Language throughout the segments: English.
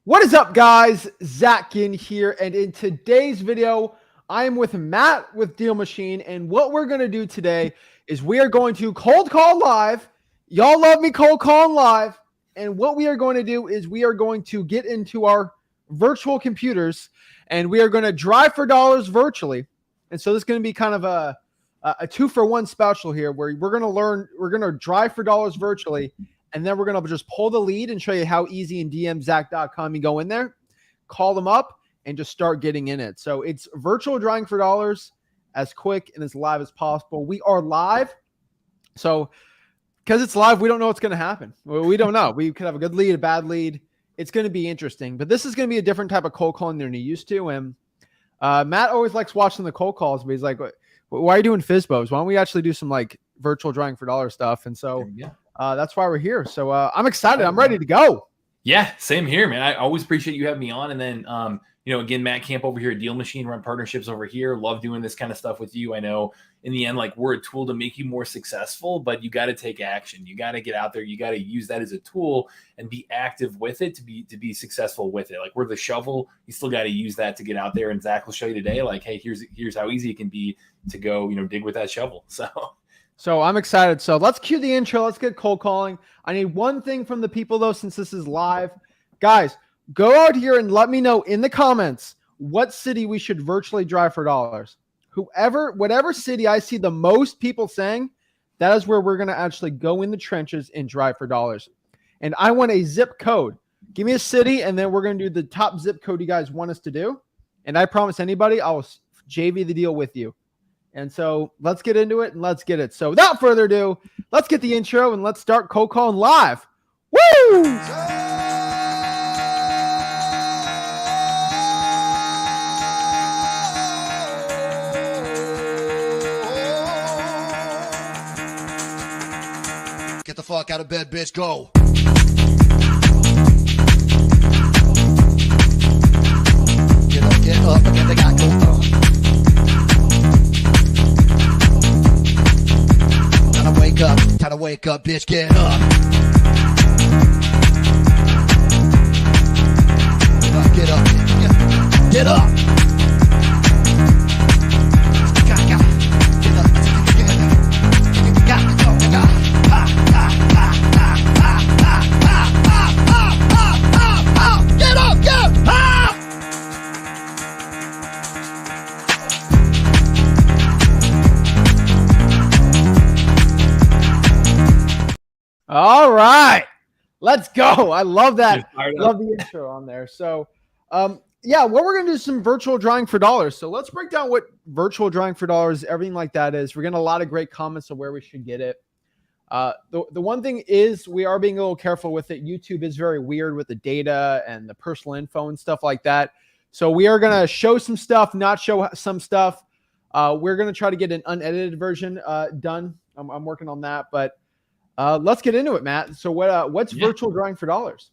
What is up, guys? Ginn here, and in today's video, I am with Matt with Deal Machine, and what we're going to do today is we are going to cold call live. Y'all love me cold calling live, and what we are going to do is we are going to get into our virtual computers, and we are going to drive for dollars virtually. And so this is going to be kind of a 2-for-1 special here, where we're going to drive for dollars virtually. And then we're going to just pull the lead and show you how easy in dmzach.com you go in there, call them up, and just start getting in it. So it's virtual drawing for dollars, as quick and as live as possible. We are live. So because it's live, we don't know what's going to happen. We don't know. We could have a good lead, a bad lead. It's going to be interesting. But this is going to be a different type of cold calling than you're used to. And Matt always likes watching the cold calls, but he's like, why are you doing FISBOs? Why don't we actually do some like virtual drawing for dollars stuff? And so that's why we're here. So I'm excited. I'm ready to go. Yeah, same here, man. I always appreciate you having me on. And then, again, Matt Camp over here at Deal Machine, run partnerships over here. Love doing this kind of stuff with you. I know in the end, like, we're a tool to make you more successful, but you got to take action. You got to get out there. You got to use that as a tool and be active with it to be successful with it. Like, we're the shovel. You still got to use that to get out there. And Zach will show you today, like, hey, here's how easy it can be to go, dig with that shovel. So I'm excited. So let's cue the intro. Let's get cold calling. I need one thing from the people, though, since this is live. Guys, go out here and let me know in the comments what city we should virtually drive for dollars. Whatever city I see the most people saying, that is where we're going to actually go in the trenches and drive for dollars. And I want a zip code. Give me a city, and then we're going to do the top zip code you guys want us to do. And I promise anybody, I'll JV the deal with you. And so let's get into it and let's get it. So without further ado, let's get the intro and let's start cold calling live. Woo! Get the fuck out of bed, bitch. Go. Get up, and get the guy go. Time to wake up, bitch, get up. Get up. Get up. All right, let's go. I love that. Love the intro on there. So, yeah, what we're going to do is some virtual drawing for dollars. So let's break down what virtual drawing for dollars, everything like that is. We're getting a lot of great comments on where we should get it. The one thing is we are being a little careful with it. YouTube is very weird with the data and the personal info and stuff like that. So we are going to show some stuff, not show some stuff. We're going to try to get an unedited version done. I'm working on that, but let's get into it, Matt. So what's virtual drawing for dollars?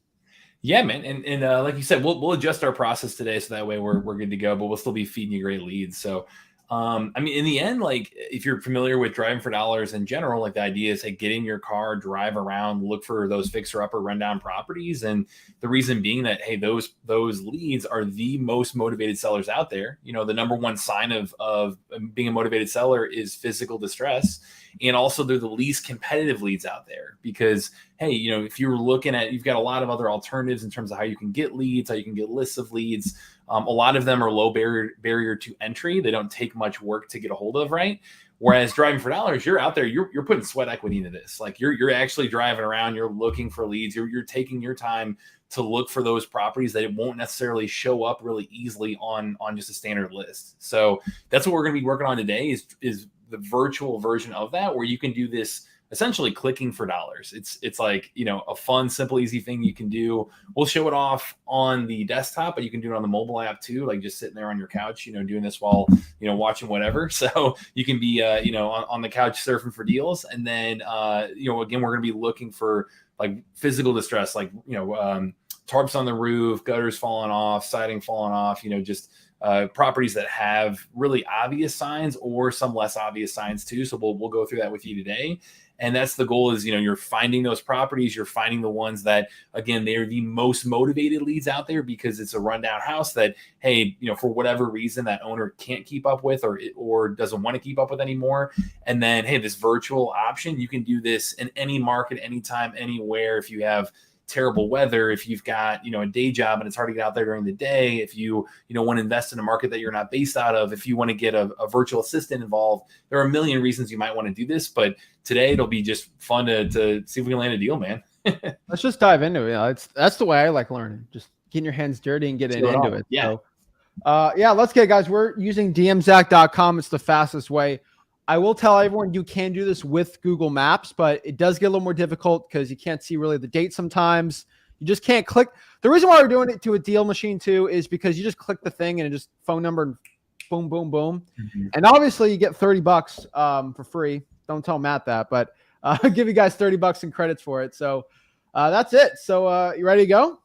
Yeah, man. And like you said, we'll adjust our process today. So that way we're good to go, but we'll still be feeding you great leads. So, I mean, in the end, like, if you're familiar with driving for dollars in general, like, the idea is, hey, get in your car, drive around, look for those fixer upper rundown properties. And the reason being that, hey, those leads are the most motivated sellers out there. The number one sign of being a motivated seller is physical distress. And also they're the least competitive leads out there because, hey, if you're looking at, you've got a lot of other alternatives in terms of how you can get leads, how you can get lists of leads. A lot of them are low barrier to entry. They don't take much work to get a hold of, right? Whereas driving for dollars, you're out there, you're putting sweat equity into this. Like, you're actually driving around, you're looking for leads, you're taking your time to look for those properties that it won't necessarily show up really easily on just a standard list. So that's what we're going to be working on today is the virtual version of that, where you can do this essentially clicking for dollars. It's like, a fun, simple, easy thing you can do. We'll show it off on the desktop, but you can do it on the mobile app too, like just sitting there on your couch, doing this while, watching whatever. So you can be, on the couch surfing for deals. And then, again, we're going to be looking for like physical distress, like, tarps on the roof, gutters falling off, siding falling off, just properties that have really obvious signs or some less obvious signs too. So we'll go through that with you today. And that's the goal is, you're finding those properties, you're finding the ones that, again, they're the most motivated leads out there because it's a rundown house that, hey, for whatever reason that owner can't keep up with or doesn't want to keep up with anymore. And then, hey, this virtual option, you can do this in any market, anytime, anywhere. If you have terrible weather, if you've got a day job and it's hard to get out there during the day, if you want to invest in a market that you're not based out of, if you want to get a virtual assistant involved, there are a million reasons you might want to do this. But today it'll be just fun to see if we can land a deal, man. Let's just dive into it. That's the way I like learning, just getting your hands dirty and getting into it. Yeah. So let's get it, guys. We're using dmzack.com. It's the fastest way. I will tell everyone you can do this with Google Maps, but it does get a little more difficult because you can't see really the date sometimes. You just can't click. The reason why we're doing it to a deal machine too is because you just click the thing and it just phone number and boom, boom, boom. Mm-hmm. And obviously you get $30 for free. Don't tell Matt that, but I'll give you guys $30 in credits for it. So that's it. So you ready to go?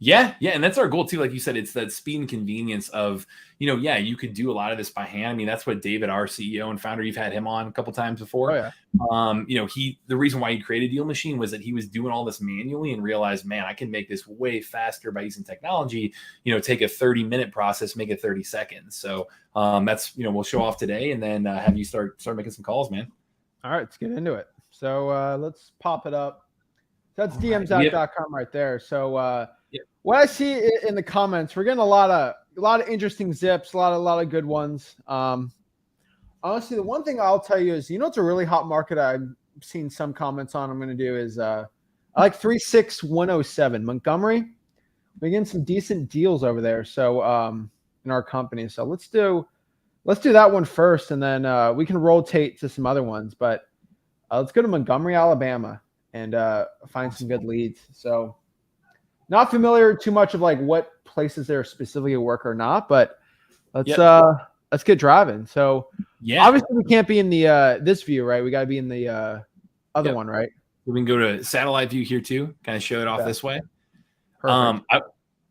Yeah. And that's our goal too. Like you said, it's that speed and convenience of, you could do a lot of this by hand. I mean, that's what David, our CEO and founder, you've had him on a couple times before. Oh, yeah. The reason why he created Deal Machine was that he was doing all this manually and realized, man, I can make this way faster by using technology, take a 30-minute process, make it 30 seconds. So that's, we'll show off today and then have you start making some calls, man. All right, let's get into it. So let's pop it up. That's dmzack.com right there. So what I see in the comments, we're getting a lot of interesting zips, a lot of good ones. Honestly, the one thing I'll tell you is, it's a really hot market. I've seen some comments on. I'm going to do is I like 36107 Montgomery. We're getting some decent deals over there. So in our company, so let's do that one first, and then we can rotate to some other ones. But let's go to Montgomery, Alabama, and find some good leads. So. Not familiar too much of like what places they're specifically at work or not, but let's get driving. So obviously we can't be in the this view, right? We got to be in the other one, right? We can go to satellite view here too, kind of show it off this way. Perfect.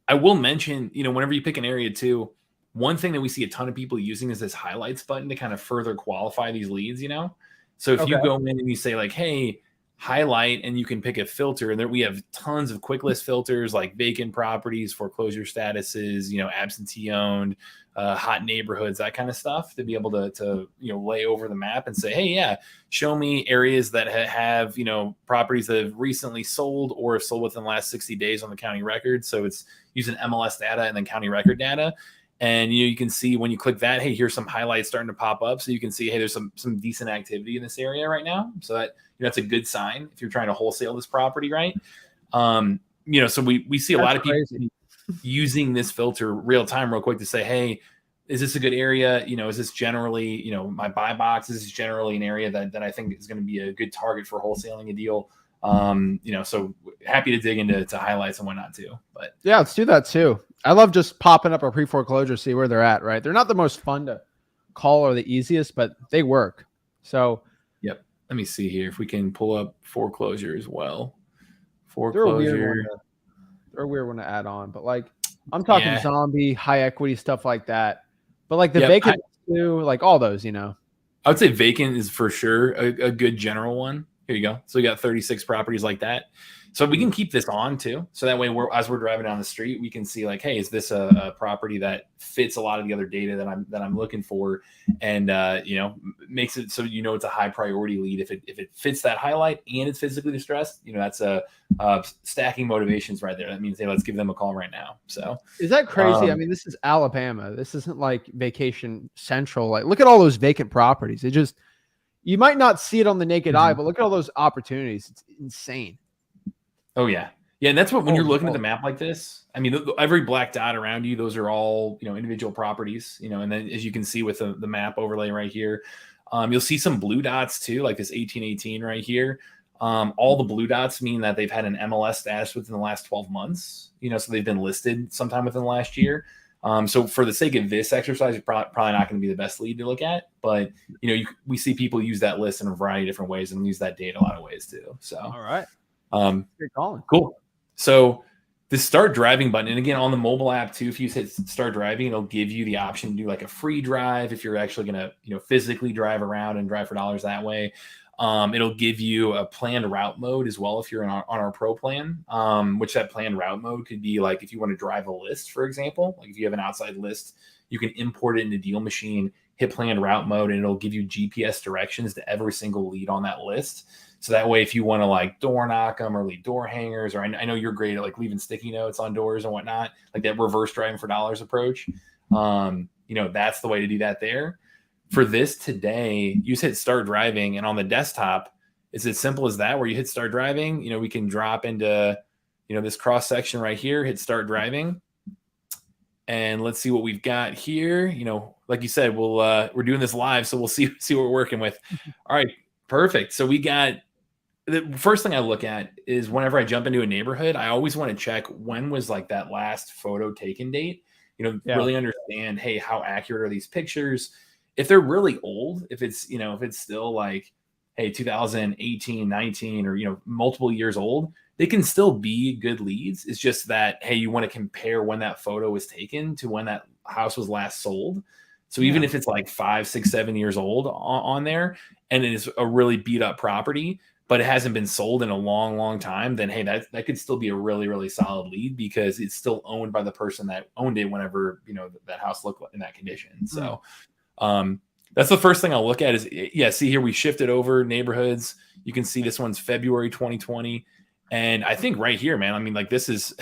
I will mention, whenever you pick an area too, one thing that we see a ton of people using is this highlights button to kind of further qualify these leads, So if you go in and you say like, hey, highlight, and you can pick a filter, and there we have tons of quick list filters like vacant properties, foreclosure statuses, absentee owned, hot neighborhoods, that kind of stuff, to be able to lay over the map and say, hey, show me areas that have properties that have recently sold or have sold within the last 60 days on the county record. So it's using MLS data and then county record data. And you can see when you click that, hey, here's some highlights starting to pop up. So you can see, hey, there's some decent activity in this area right now. So that that's a good sign if you're trying to wholesale this property, right? So we see a lot of people using this filter real time, real quick to say, hey, is this a good area? Is this generally, my buy box? Is this generally an area that I think is going to be a good target for wholesaling a deal? So happy to dig into highlights and whatnot too. But yeah, let's do that too. I love just popping up a pre-foreclosure, see where they're at, right? They're not the most fun to call or the easiest, but they work. So let me see here if we can pull up foreclosure as well. Foreclosure. They're a weird one to add on, but like I'm talking zombie, high equity stuff like that. But like the vacant too, like all those, I would say vacant is for sure a good general one. Here you go. So we got 36 properties like that. So we can keep this on too. So that way, as we're driving down the street, we can see like, hey, is this a property that fits a lot of the other data that I'm looking for, and makes it so it's a high priority lead. If it fits that highlight and it's physically distressed, that's a stacking motivations right there. That means, hey, let's give them a call right now. So is that crazy? I mean, this is Alabama. This isn't like Vacation Central. Like, look at all those vacant properties. You might not see it on the naked eye, but look at all those opportunities. It's insane. Oh, yeah. Yeah, and that's what when you're looking at the map like this, I mean, every black dot around you, those are all, individual properties, and then as you can see with the map overlay right here, you'll see some blue dots too, like this 1818 right here. All the blue dots mean that they've had an MLS status within the last 12 months, so they've been listed sometime within the last year. So for the sake of this exercise, you're probably not going to be the best lead to look at, but we see people use that list in a variety of different ways and use that data a lot of ways too. So, all right. Good calling. Cool. So the start driving button, and again, on the mobile app too, if you hit start driving, it'll give you the option to do like a free drive if you're actually going to, physically drive around and drive for dollars that way. It'll give you a planned route mode as well if you're on our pro plan, which that planned route mode could be like if you want to drive a list, for example, like if you have an outside list, you can import it into Deal Machine, hit planned route mode, and it'll give you GPS directions to every single lead on that list. So that way, if you want to like door knock them or leave door hangers, or I know you're great at like leaving sticky notes on doors and whatnot, like that reverse driving for dollars approach. That's the way to do that there. For this today, you just hit start driving, and on the desktop, it's as simple as that, where you hit start driving. We can drop into, this cross section right here, hit start driving. And let's see what we've got here. Like you said, we're doing this live, so we'll see what we're working with. All right, perfect. So we got the first thing I look at is whenever I jump into a neighborhood, I always want to check when was like that last photo taken date. Really understand, hey, how accurate are these pictures? If they're really old, if it's still like, hey, 2018, 19, or multiple years old, they can still be good leads. It's just that, hey, you want to compare when that photo was taken to when that house was last sold. So even if it's like 5, 6, 7 years old on there, and it is a really beat up property, but it hasn't been sold in a long, long time, then hey, that could still be a really, really solid lead because it's still owned by the person that owned it whenever that house looked in that condition. So that's the first thing I'll look at is, see here we shifted over neighborhoods. You can see this one's February 2020. And I think right here, man, I mean, like this is,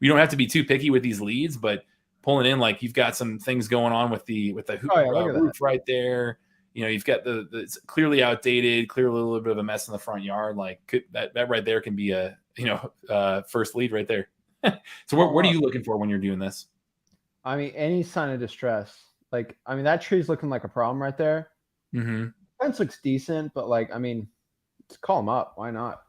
we don't have to be too picky with these leads, but pulling in, like you've got some things going on with the roof right there. You've got the it's clearly outdated, clearly a little bit of a mess in the front yard. Like that right there can be a, first lead right there. So what are you looking for when you're doing this? I mean, any sign of distress. Like, I mean, that tree's looking like a problem right there. Mm-hmm. Fence looks decent, but like, I mean, let's call them up. Why not?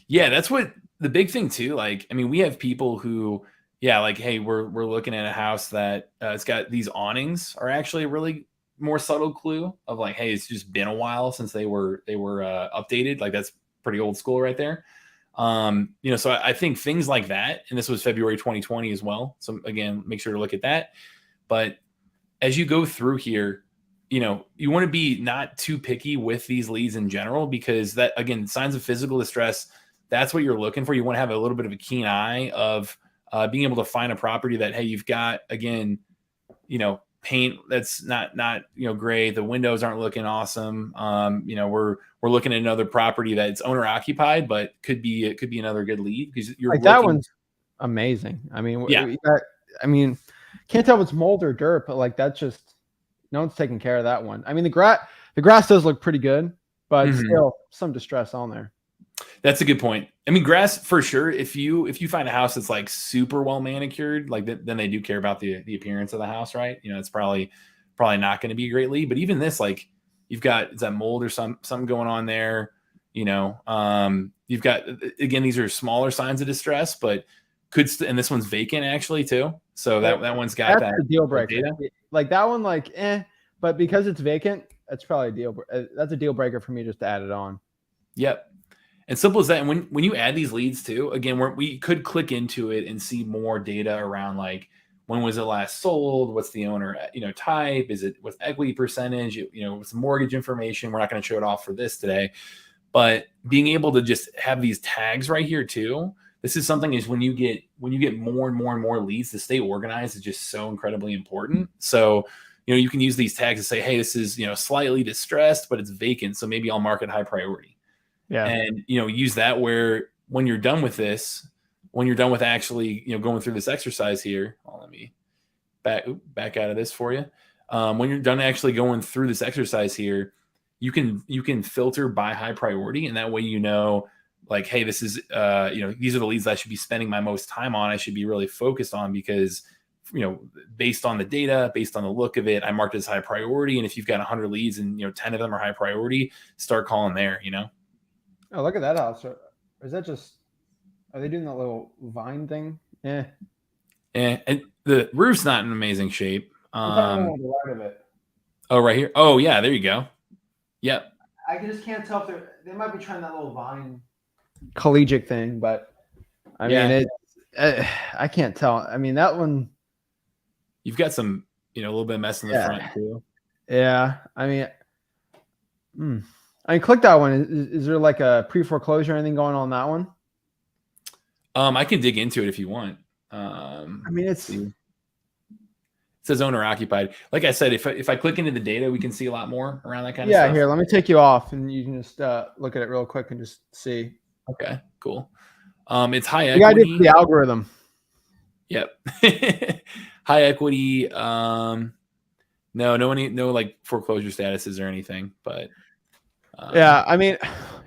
Yeah, that's what the big thing too. Like, I mean, we have people who, like, hey, we're looking at a house that it's got these awnings are actually a really more subtle clue of like, hey, it's just been a while since they were updated. Like that's pretty old school right there. So I think things like that, and this was February 2020 as well. So again, make sure to look at that. But as you go through here, you want to be not too picky with these leads in general, because that, again, signs of physical distress, that's what you're looking for. You want to have a little bit of a keen eye of being able to find a property that, hey, you've got, again, paint that's not gray. The windows aren't looking awesome. We're looking at another property that's owner occupied, but could be another good lead because you're like that one's amazing. I mean, can't tell if it's mold or dirt, but like that's just no one's taking care of that one. I mean, the grass does look pretty good, but still some distress on there. That's a good point. I mean, grass for sure. If you find a house that's like super well manicured, like then they do care about the appearance of the house, right? It's probably not going to be a great lead. But even this, like you've got, is that mold or something going on there? You've got, again, these are smaller signs of distress, but and this one's vacant actually too. So that one's got that deal breaker. Data. Like that one, like but because it's vacant, that's probably that's a deal breaker for me just to add it on. Yep. And simple as that. And when you add these leads too, again, we could click into it and see more data around like when was it last sold, what's the owner type, is it with equity percentage, with mortgage information. We're not going to show it off for this today, but being able to just have these tags right here too. This is something is when you get more and more and more leads, to stay organized is just so incredibly important. So you can use these tags to say, hey, this is slightly distressed, but it's vacant, so maybe I'll mark it high priority. Yeah. And, use that where when you're done with this, when you're done with actually, going through this exercise here, let me back out of this for you. When you're done actually going through this exercise here, you can filter by high priority. And that way, like, hey, this is, these are the leads I should be spending my most time on. I should be really focused on because, based on the data, based on the look of it, I marked it as high priority. And if you've got 100 leads and, 10 of them are high priority, start calling there, Oh, look at that house. Or is that are they doing that little vine thing? Yeah. And the roof's not in amazing shape. I'm talking about the right of it. Oh, right here. Oh, yeah, there you go. Yep. I just can't tell if they might be trying that little vine collegiate thing, but I mean, I can't tell. I mean, that one. You've got some, a little bit of mess in the front too. Yeah. I mean, I mean, click that one. Is there like a pre-foreclosure or anything going on that one? I can dig into it if you want. I mean, It says owner occupied. Like I said, if I click into the data, we can see a lot more around that kind of stuff. Yeah, here, let me take you off and you can just look at it real quick and just see. Okay, cool. It's high equity. You gotta do the algorithm. Yep. High equity. No like foreclosure statuses or anything, but yeah, I mean,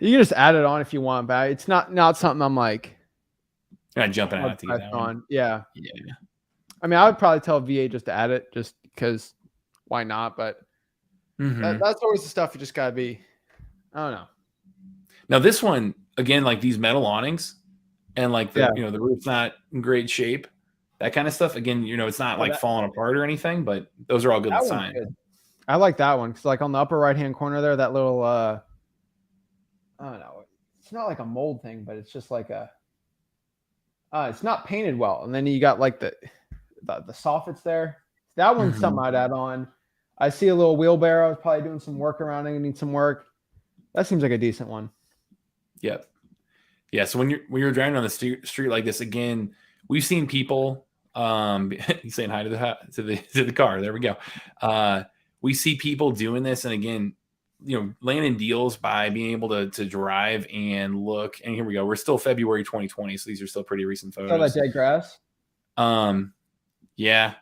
you can just add it on if you want, but it's not something I'm like you're not jumping out to get that on. Yeah. Yeah. I mean, I would probably tell VA just to add it just because why not? But that's always the stuff you just gotta be. I don't know. Now this one, again, like these metal awnings and like the the roof's not in great shape, that kind of stuff. Again, it's not like falling apart or anything, but those are all good signs. I like that one because like on the upper right hand corner there, that little I don't know, it's not like a mold thing, but it's just like a it's not painted well. And then you got like the soffits there. That one's something I'd add on. I see a little wheelbarrow. I was probably doing some work around it. I need some work. That seems like a decent one. Yep. Yeah. So when you're driving on the street like this, again, we've seen people he's saying hi to the car. There we go. We see people doing this, and again, landing deals by being able to drive and look. And here we go. We're still February 2020, so these are still pretty recent photos. Saw that dead grass. Yeah.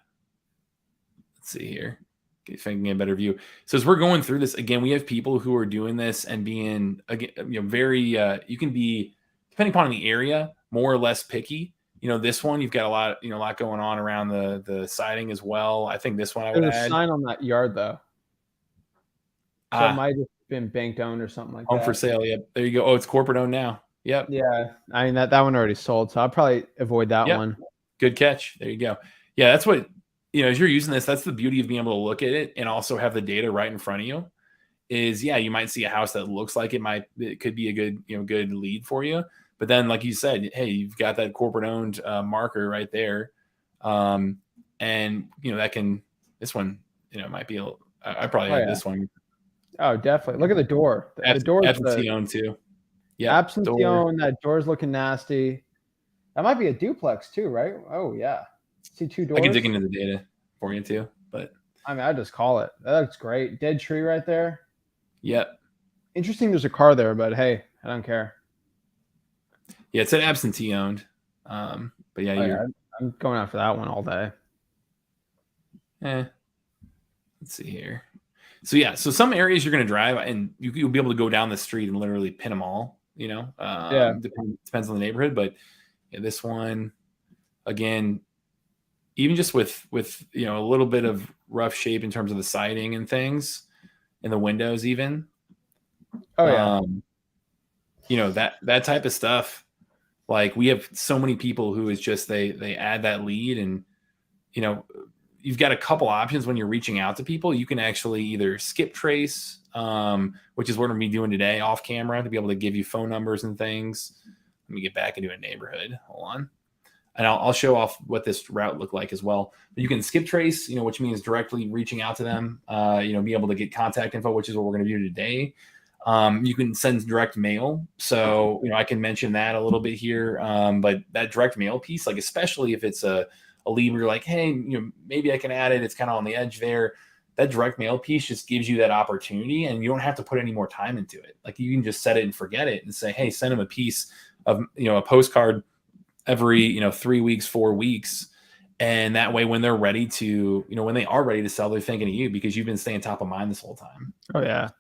Let's see here. If I can get a better view. So as we're going through this, again, we have people who are doing this and being, again, very, you can be, depending upon the area, more or less picky. This one, you've got a lot going on around the siding as well. I think this one I would add. There's a sign on that yard though. So it might have been bank owned or something like that. Home for sale. Yep. There you go. Oh, it's corporate owned now. Yep. Yeah. I mean, that one already sold. So I'll probably avoid that one. Good catch. There you go. Yeah. That's what, as you're using this, that's the beauty of being able to look at it and also have the data right in front of you is, you might see a house that looks like it could be a good, good lead for you. But then, like you said, hey, you've got that corporate owned marker right there. And, this one, might be, I probably have this one. Oh, definitely. Look at the door. The door is absentee owned too. Yeah. Absentee owned. That door's looking nasty. That might be a duplex too, right? Oh, yeah. See two doors. I can dig into the data for you too, but I mean, I just call it. That looks great. Dead tree right there. Yep. Interesting. There's a car there, but hey, I don't care. Yeah, it's an absentee owned. But yeah, I'm going after that one all day. Let's see here. So yeah, so some areas you're going to drive and you'll be able to go down the street and literally pin them all. Depends on the neighborhood, but this one, again, even just with a little bit of rough shape in terms of the siding and things and the windows even. Oh yeah. That type of stuff. Like we have so many people who is just, they add that lead and, you've got a couple options when you're reaching out to people. You can actually either skip trace, which is what we're going to be doing today off camera to be able to give you phone numbers and things. Let me get back into a neighborhood. Hold on. And I'll show off what this route looked like as well. But you can skip trace, which means directly reaching out to them, be able to get contact info, which is what we're going to do today. You can send direct mail. So, I can mention that a little bit here. But that direct mail piece, like, especially if it's a lead where you're like, hey, maybe I can add it. It's kind of on the edge there. That direct mail piece just gives you that opportunity and you don't have to put any more time into it. Like you can just set it and forget it and say, hey, send them a piece of, a postcard every, 3 weeks, 4 weeks. And that way, when they're ready to, when they are ready to sell, they're thinking of you because you've been staying top of mind this whole time. Oh yeah.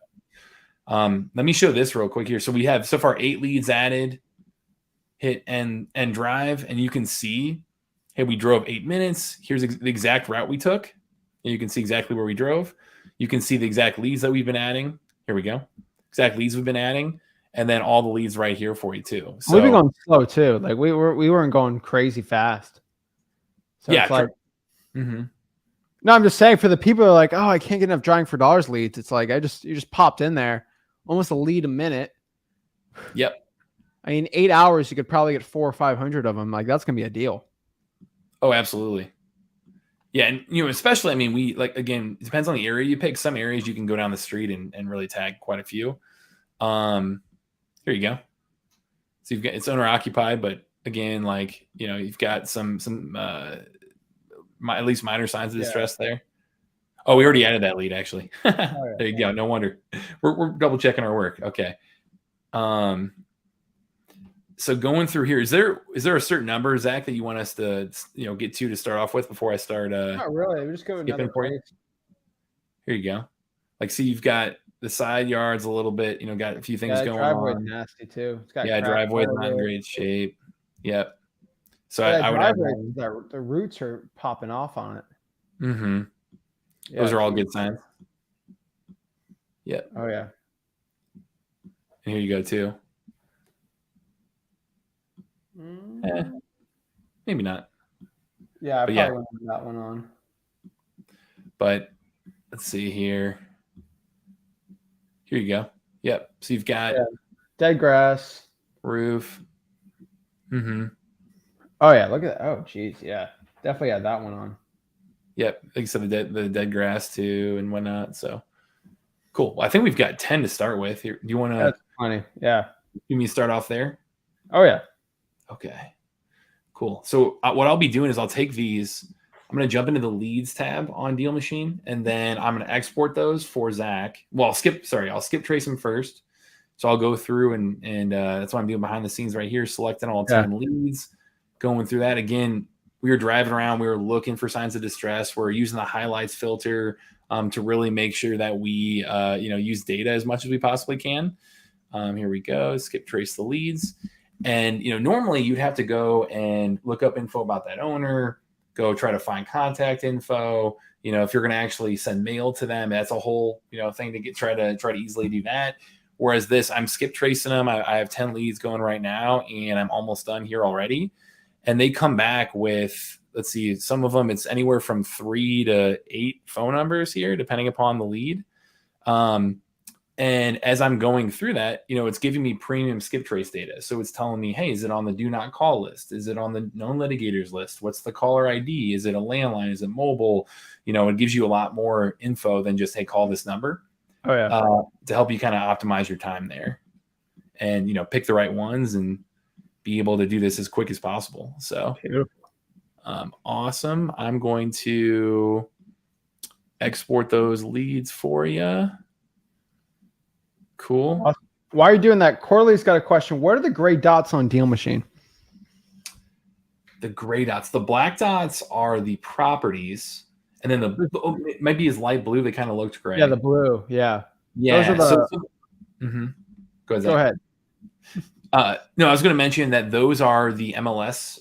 Let me show this real quick here. So we have so far 8 leads added, hit and drive. And you can see, hey, we drove 8 minutes. Here's the exact route we took. And you can see exactly where we drove. You can see the exact leads that we've been adding. Here we go. Exact leads we've been adding. And then all the leads right here for you too. So we've been going slow too. Like we weren't going crazy fast. So yeah. It's like, no, I'm just saying for the people who are like, oh, I can't get enough driving for dollars leads. It's like, you just popped in there almost a lead a minute. Yep. I mean, 8 hours, you could probably get 400 or 500 of them. Like that's going to be a deal. Oh, absolutely. Yeah. And, especially, I mean, again, it depends on the area you pick. Some areas you can go down the street and really tag quite a few. Here you go. So you've got it's owner occupied, but again, like, you know, you've got some at least minor signs of distress there. Oh, we already added that lead actually. There you go. No wonder. We're double checking our work. Okay. So going through here, is there a certain number, Zach, that you want us to, you know, get to start off with before I start? Not really. We just go with another place. Here you go. Like, see, you've got the side yards a little bit, you know, got a few things going driveway's on. nasty too. It's got driveway's not in great shape. Yep. So I would add the roots are popping off on it. Mm-hmm. Yeah, those are all good signs. Yep. Oh yeah. And here you go too. Maybe not. Yeah, I probably wouldn't put that one on. But let's see here. Here you go. Yep. So you've got dead grass, roof. Mm-hmm. Oh yeah, look at that. Oh geez, yeah, definitely had that one on. Yep. Like I said, the dead grass too and whatnot. So cool. Well, I think we've got 10 to start with. Do you want to? That's funny. Yeah. You mean start off there? Oh yeah. Okay. Cool. So what I'll be doing is I'll take these. I'm going to jump into the leads tab on Deal Machine, and then I'm going to export those for Zach. Well, I'll skip trace them first. So I'll go through and that's what I'm doing behind the scenes right here, selecting all 10 leads, going through that. Again, we were driving around. We were looking for signs of distress. We're using the highlights filter to really make sure that we use data as much as we possibly can. Here we go. Skip trace the leads. And, you know, normally you'd have to go and look up info about that owner, go try to find contact info. You know, if you're going to actually send mail to them, that's a whole, you know, thing to try to easily do that. Whereas this, I'm skip tracing them. I have 10 leads going right now, and I'm almost done here already. And they come back with, let's see, some of them, it's anywhere from 3 to 8 phone numbers here, depending upon the lead. And as I'm going through that, you know, it's giving me premium skip trace data. So it's telling me, hey, is it on the do not call list? Is it on the known litigators list? What's the caller ID? Is it a landline? Is it mobile? You know, it gives you a lot more info than just, hey, call this number. Oh yeah. To help you kind of optimize your time there and, you know, pick the right ones and be able to do this as quick as possible. So awesome. I'm going to export those leads for you. Cool. While you're doing that, Corley's got a question. What are the gray dots on Deal Machine? The gray dots. The black dots are the properties, and then it might be as light blue. They kind of looked gray. Yeah, the blue. Yeah. Yeah. Those are Go ahead. Go ahead. No, I was going to mention that those are the MLS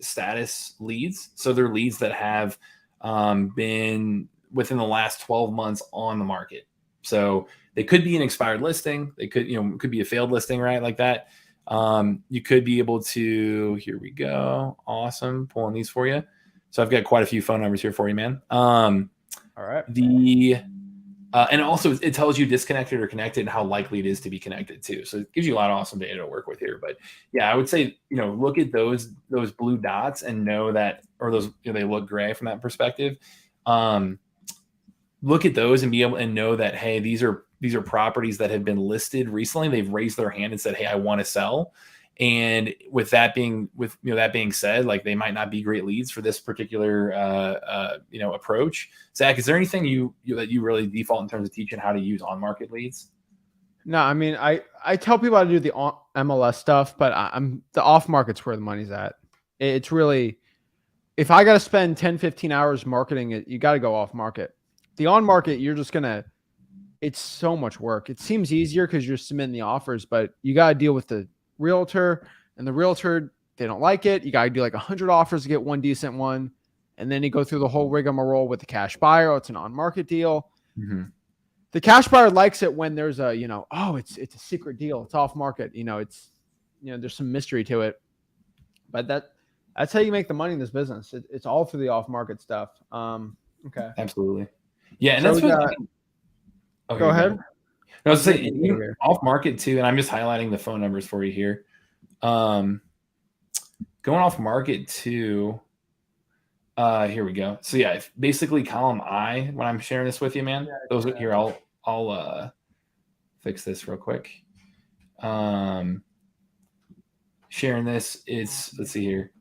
status leads. So they're leads that have been within the last 12 months on the market. So they could be an expired listing. They could, you know, it could be a failed listing, right? Like that. You could be able to, here we go. Awesome. Pulling these for you. So I've got quite a few phone numbers here for you, man. All right. And also it tells you disconnected or connected and how likely it is to be connected too. So it gives you a lot of awesome data to work with here. But yeah, I would say, you know, look at those blue dots and know that, or those, you know, they look gray from that perspective. Look at those and be able and know that, hey, these are properties that have been listed recently. They've raised their hand and said, hey, I want to sell. And with that being said, like they might not be great leads for this particular approach. Zach, is there anything that you really default in terms of teaching how to use on-market leads? No, I mean, I tell people how to do the MLS stuff, but I'm the off-market's where the money's at. It's really, if I got to spend 10, 15 hours marketing it, you got to go off-market. The on-market, you're just going to, it's so much work. It seems easier because you're submitting the offers, but you got to deal with the realtor, and the realtor, they don't like it. You got to do like 100 offers to get one decent one. And then you go through the whole rigmarole with the cash buyer. It's an on-market deal. Mm-hmm. The cash buyer likes it when there's a, it's a secret deal. It's off market. There's some mystery to it, but that's how you make the money in this business. It's all through the off market stuff. Okay. Absolutely. Yeah. And So that's what, go ahead. I was saying off market too. And I'm just highlighting the phone numbers for you here. Going off market too. Here we go. So yeah, basically column I, when I'm sharing this with you, man, those here, I'll fix this real quick. Sharing this, let's see here.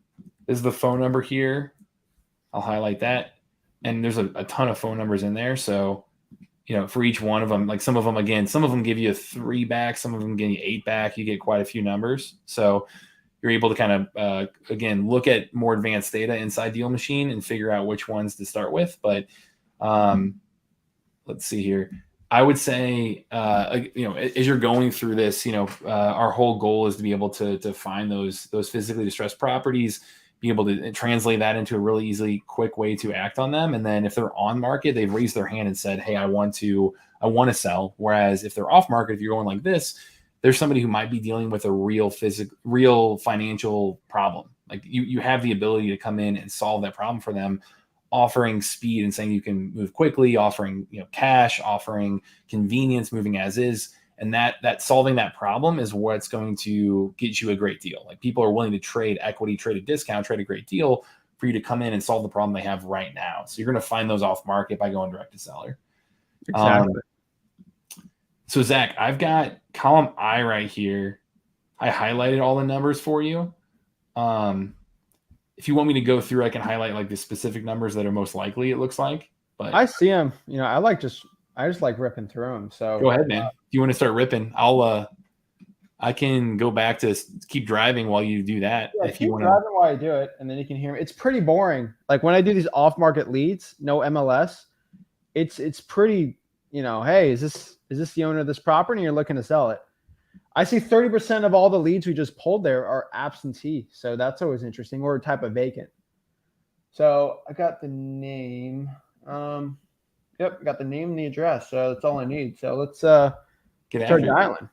This is the phone number here. I'll highlight that. And there's a ton of phone numbers in there. So, for each one of them, like some of them give you a 3 back, some of them give you 8 back. You get quite a few numbers. So you're able to kind of, again, look at more advanced data inside Deal Machine and figure out which ones to start with. But let's see here. I would say, as you're going through this, our whole goal is to be able to find those physically distressed properties, be able to translate that into a really easy, quick way to act on them. And then if they're on market, they've raised their hand and said, hey, I want to sell. Whereas if they're off market, if you're going like this, there's somebody who might be dealing with a real financial problem. Like you have the ability to come in and solve that problem for them, offering speed and saying you can move quickly, offering cash, offering convenience, moving as is. And that solving that problem is what's going to get you a great deal. Like people are willing to trade equity, trade a discount, trade a great deal for you to come in and solve the problem they have right now. So you're going to find those off market by going direct to seller. Exactly. So Zach, I've got column I right here. I highlighted all the numbers for you. If you want me to go through, I can highlight like the specific numbers that are most likely, it looks like. But I see them. I just like ripping through them. So go ahead, man. If you want to start ripping, I can go back to keep driving while you do that. Yeah, if you want driving while I do it, and then you can hear me. It's pretty boring. Like when I do these off-market leads, no MLS. It's pretty. Hey, is this the owner of this property? And you're looking to sell it. I see 30% of all the leads we just pulled there are absentee, so that's always interesting, or a type of vacant. So I got the name. Yep, got the name and the address. So that's all I need. So let's start dialing.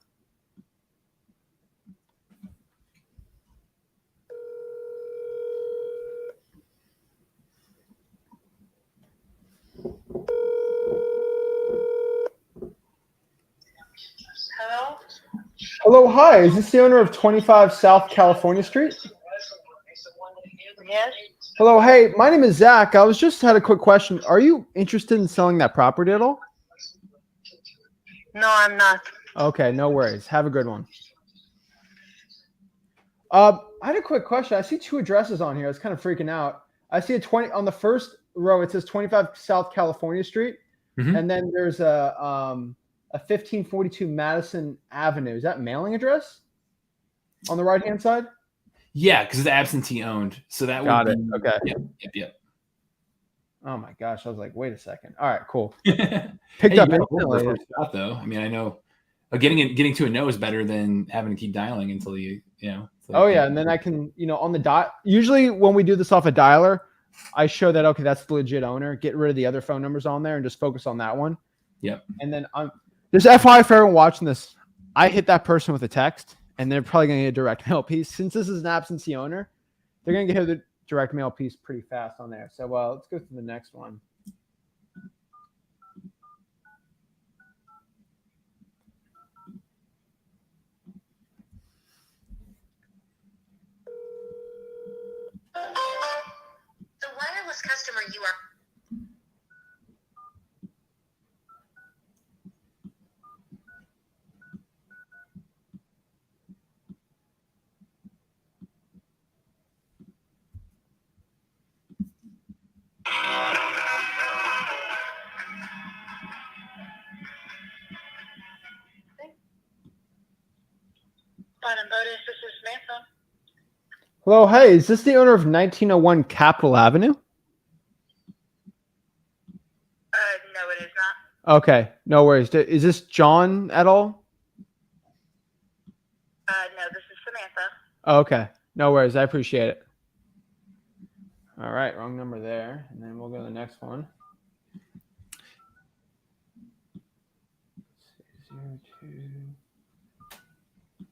Hello? Hello, hi. Is this the owner of 25 South California Street? Yes? Hello, hey, my name is Zach. I had a quick question. Are you interested in selling that property at all? No, I'm not. Okay, no worries. Have a good one. I had a quick question. I see 2 addresses on here. I was kind of freaking out. I see on the first row, it says 25 South California Street. Mm-hmm. And then there's a 1542 Madison Avenue. Is that mailing address on the right-hand side? Yeah, because it's absentee owned. So that Got would it. Okay. Yep. Oh my gosh. I was like, wait a second. All right, cool. Picked up instantly. Shot, though. I mean, I know getting to a no is better than having to keep dialing until Oh yeah. And then I can, on the dot. Usually when we do this off a dialer, I show that, okay, that's the legit owner. Get rid of the other phone numbers on there and just focus on that one. Yep. And then there's FYI for everyone watching this. I hit that person with a text, and they're probably going to get a direct mail piece. Since this is an absentee owner, they're going to get the direct mail piece pretty fast on there. So, let's go to the next one. The wireless customer you are... This is Samantha. Hello, hey, is this the owner of 1901 Capitol Avenue? No, it is not. Okay, no worries. Is this John at all? No, this is Samantha. Okay, no worries. I appreciate it. All right, wrong number there. And then we'll go to the next one. 02.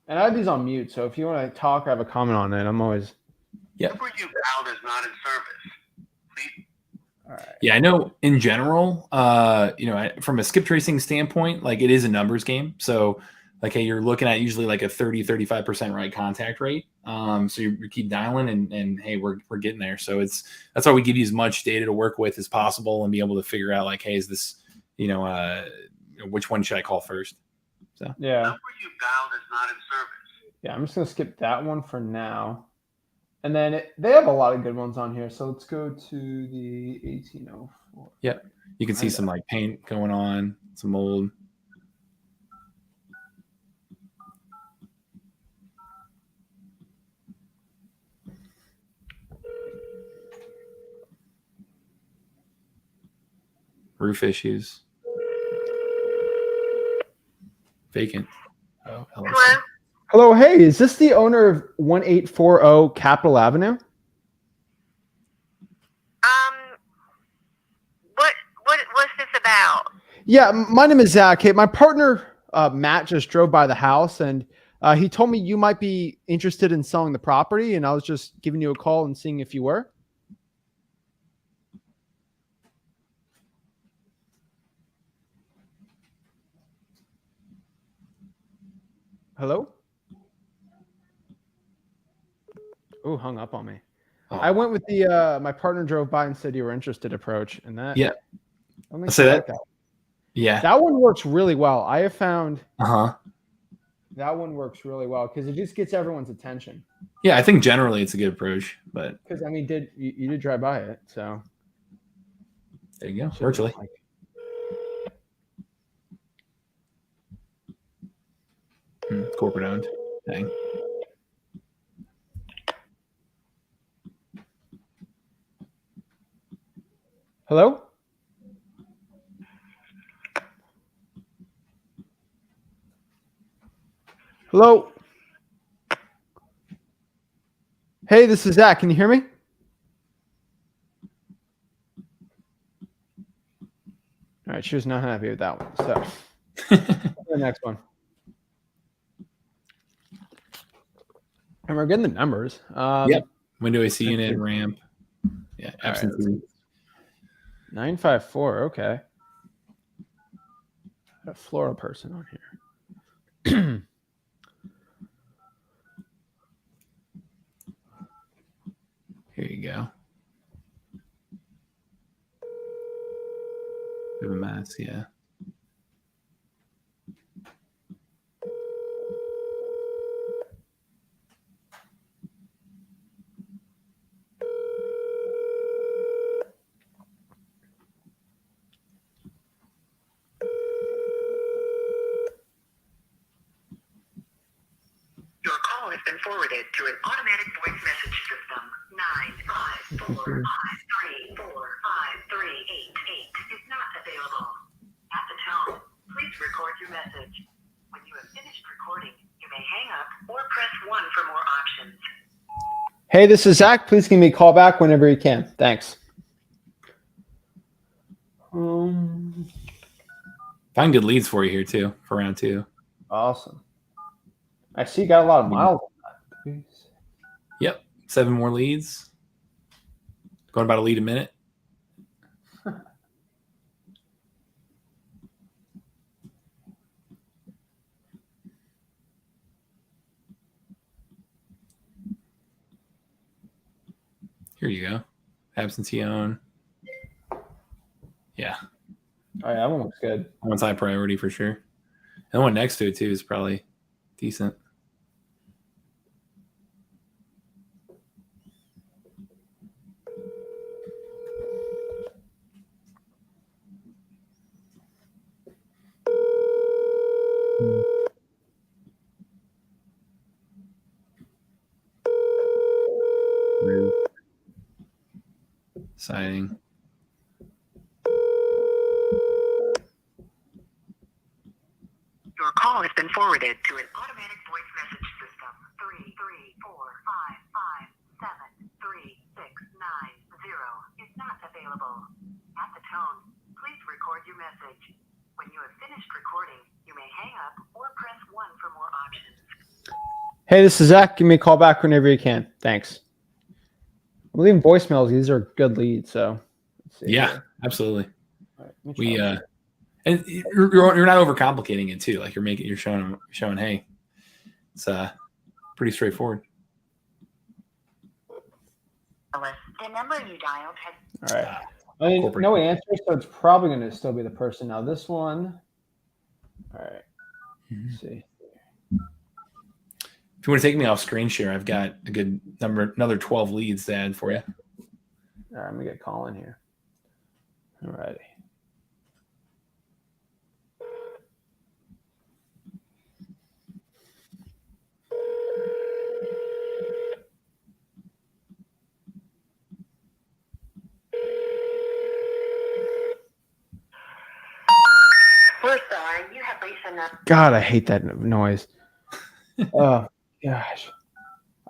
And I have these on mute, so if you want to talk or have a comment on it, I'm always... Yeah. Number you dialed is not in service. Please. All right. Yeah, I know in general, from a skip tracing standpoint, like it is a numbers game. So like, hey, you're looking at usually like a 30-35% right contact rate. So you keep dialing and hey, we're getting there. So that's why we give you as much data to work with as possible and be able to figure out like, hey, is this, which one should I call first? So The Yeah. number you dialed is not in service. Yeah, I'm just going to skip that one for now. And then they have a lot of good ones on here. So let's go to the 1804. yeah, you can see some like paint going on, some mold. Roof issues. Vacant. Oh, Hello? Hello, hey, is this the owner of 1840 Capitol Avenue? What's this about? Yeah, my name is Zach. Hey, my partner Matt just drove by the house, and he told me you might be interested in selling the property, and I was just giving you a call and seeing if you were. Hello? Oh, hung up on me. Oh. I went with the my partner drove by and said you were interested approach, and that Yeah. I don't think Say you that. like Yeah. that one works really well. I have found Uh-huh. that one works really well because it just gets everyone's attention. Yeah, I think generally it's a good approach, but Because I mean, you did drive by it, so there you go. should've Virtually. like- Corporate owned. Dang. Hello? Hello? Hey, this is Zach. Can you hear me? All right, she was not happy with that one. So the next one. And we're getting the numbers. Yep. Window AC let's unit, see. ramp. Yeah, All right, absentee. 954. Okay. A Florida person on here. Here you go. Bit of a mess, yeah. Your call has been forwarded to an automatic voice message system. 95453453888 is not available. At the tone, please record your message. When you have finished recording, you may hang up or press 1 for more options. Hey, this is Zach. Please give me a call back whenever you can. Thanks. Find good leads for you here too for round 2. Awesome. I see you got a lot of miles on that. Yep. 7 more leads. Going about a lead a minute. Here you go. Absentee own. Yeah. Oh, yeah, that one looks good. That one's high priority for sure. And the one next to it too is probably decent. Siding. Your call has been forwarded to an automatic voice message system. 334573690 is not available. At the tone, please record your message. When you have finished recording, you may hang up or press 1 for more options. Hey, this is Zach. Give me a call back whenever you can. Thanks. I'm leaving voicemails. These are good leads. So, let's see Yeah, here. absolutely. All right, let me We try and you're not overcomplicating it too. Like you're showing hey, it's pretty straightforward. The number you dialed has All right. I mean, Corporate. no answer, so it's probably going to still be the person. Now, this one. All right. Let's see. If you want to take me off screen share, I've got a good number, another 12 leads to add for you. All right, let me get Colin here. All righty. We're sorry, you have reached enough. God, I hate that noise. Oh, gosh.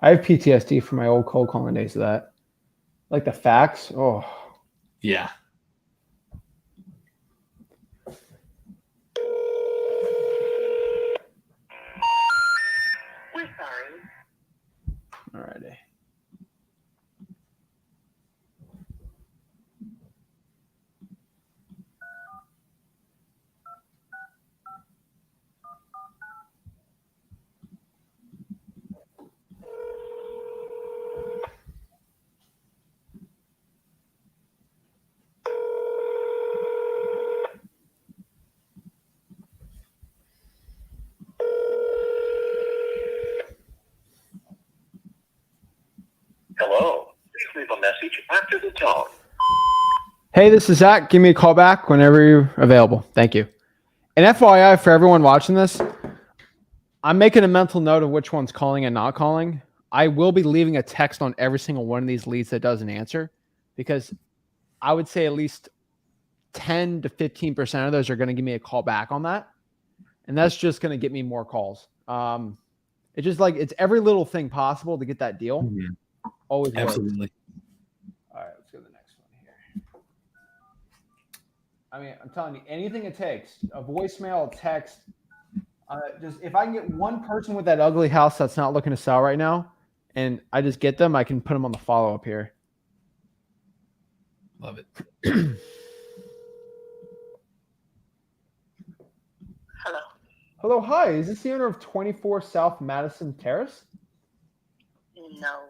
I have PTSD from my old cold calling days of that. Like the fax. Oh. Yeah. We're sorry. All righty. Hello. Please leave a message after the tone. Hey, this is Zach. Give me a call back whenever you're available. Thank you. And FYI, for everyone watching this, I'm making a mental note of which one's calling and not calling. I will be leaving a text on every single one of these leads that doesn't answer, because I would say at least 10 to 15% of those are going to give me a call back on that. And that's just going to get me more calls. It's just like, it's every little thing possible to get that deal. Mhm. Always works. Absolutely. All right, let's go to the next one here. I mean, I'm telling you, anything it takes, a voicemail, a text, just if I can get one person with that ugly house that's not looking to sell right now, and I just get them, I can put them on the follow-up here. Love it. Hello. Hello, hi. Is this the owner of 24 South Madison Terrace? No.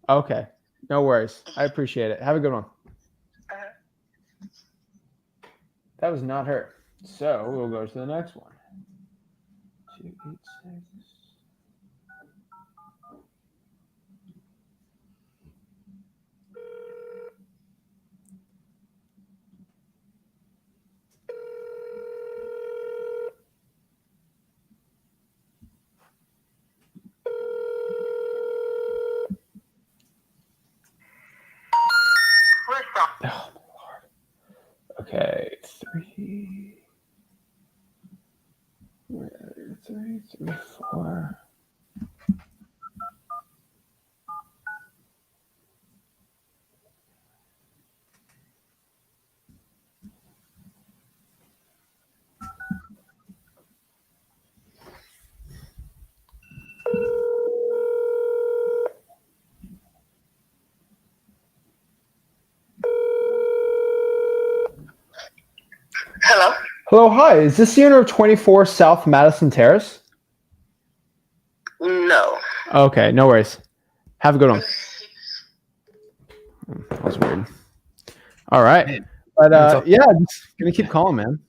Okay, no worries. I appreciate it. Have a good one. That was not her. So we'll go to the next one. 286. We're sorry. Oh, my Lord. Okay, 3, 4. Hello. Hello, hi. Is this the owner of 24 South Madison Terrace? No. Okay, no worries. Have a good one. That was weird. All right. Man, But yeah, just gonna keep calling, man.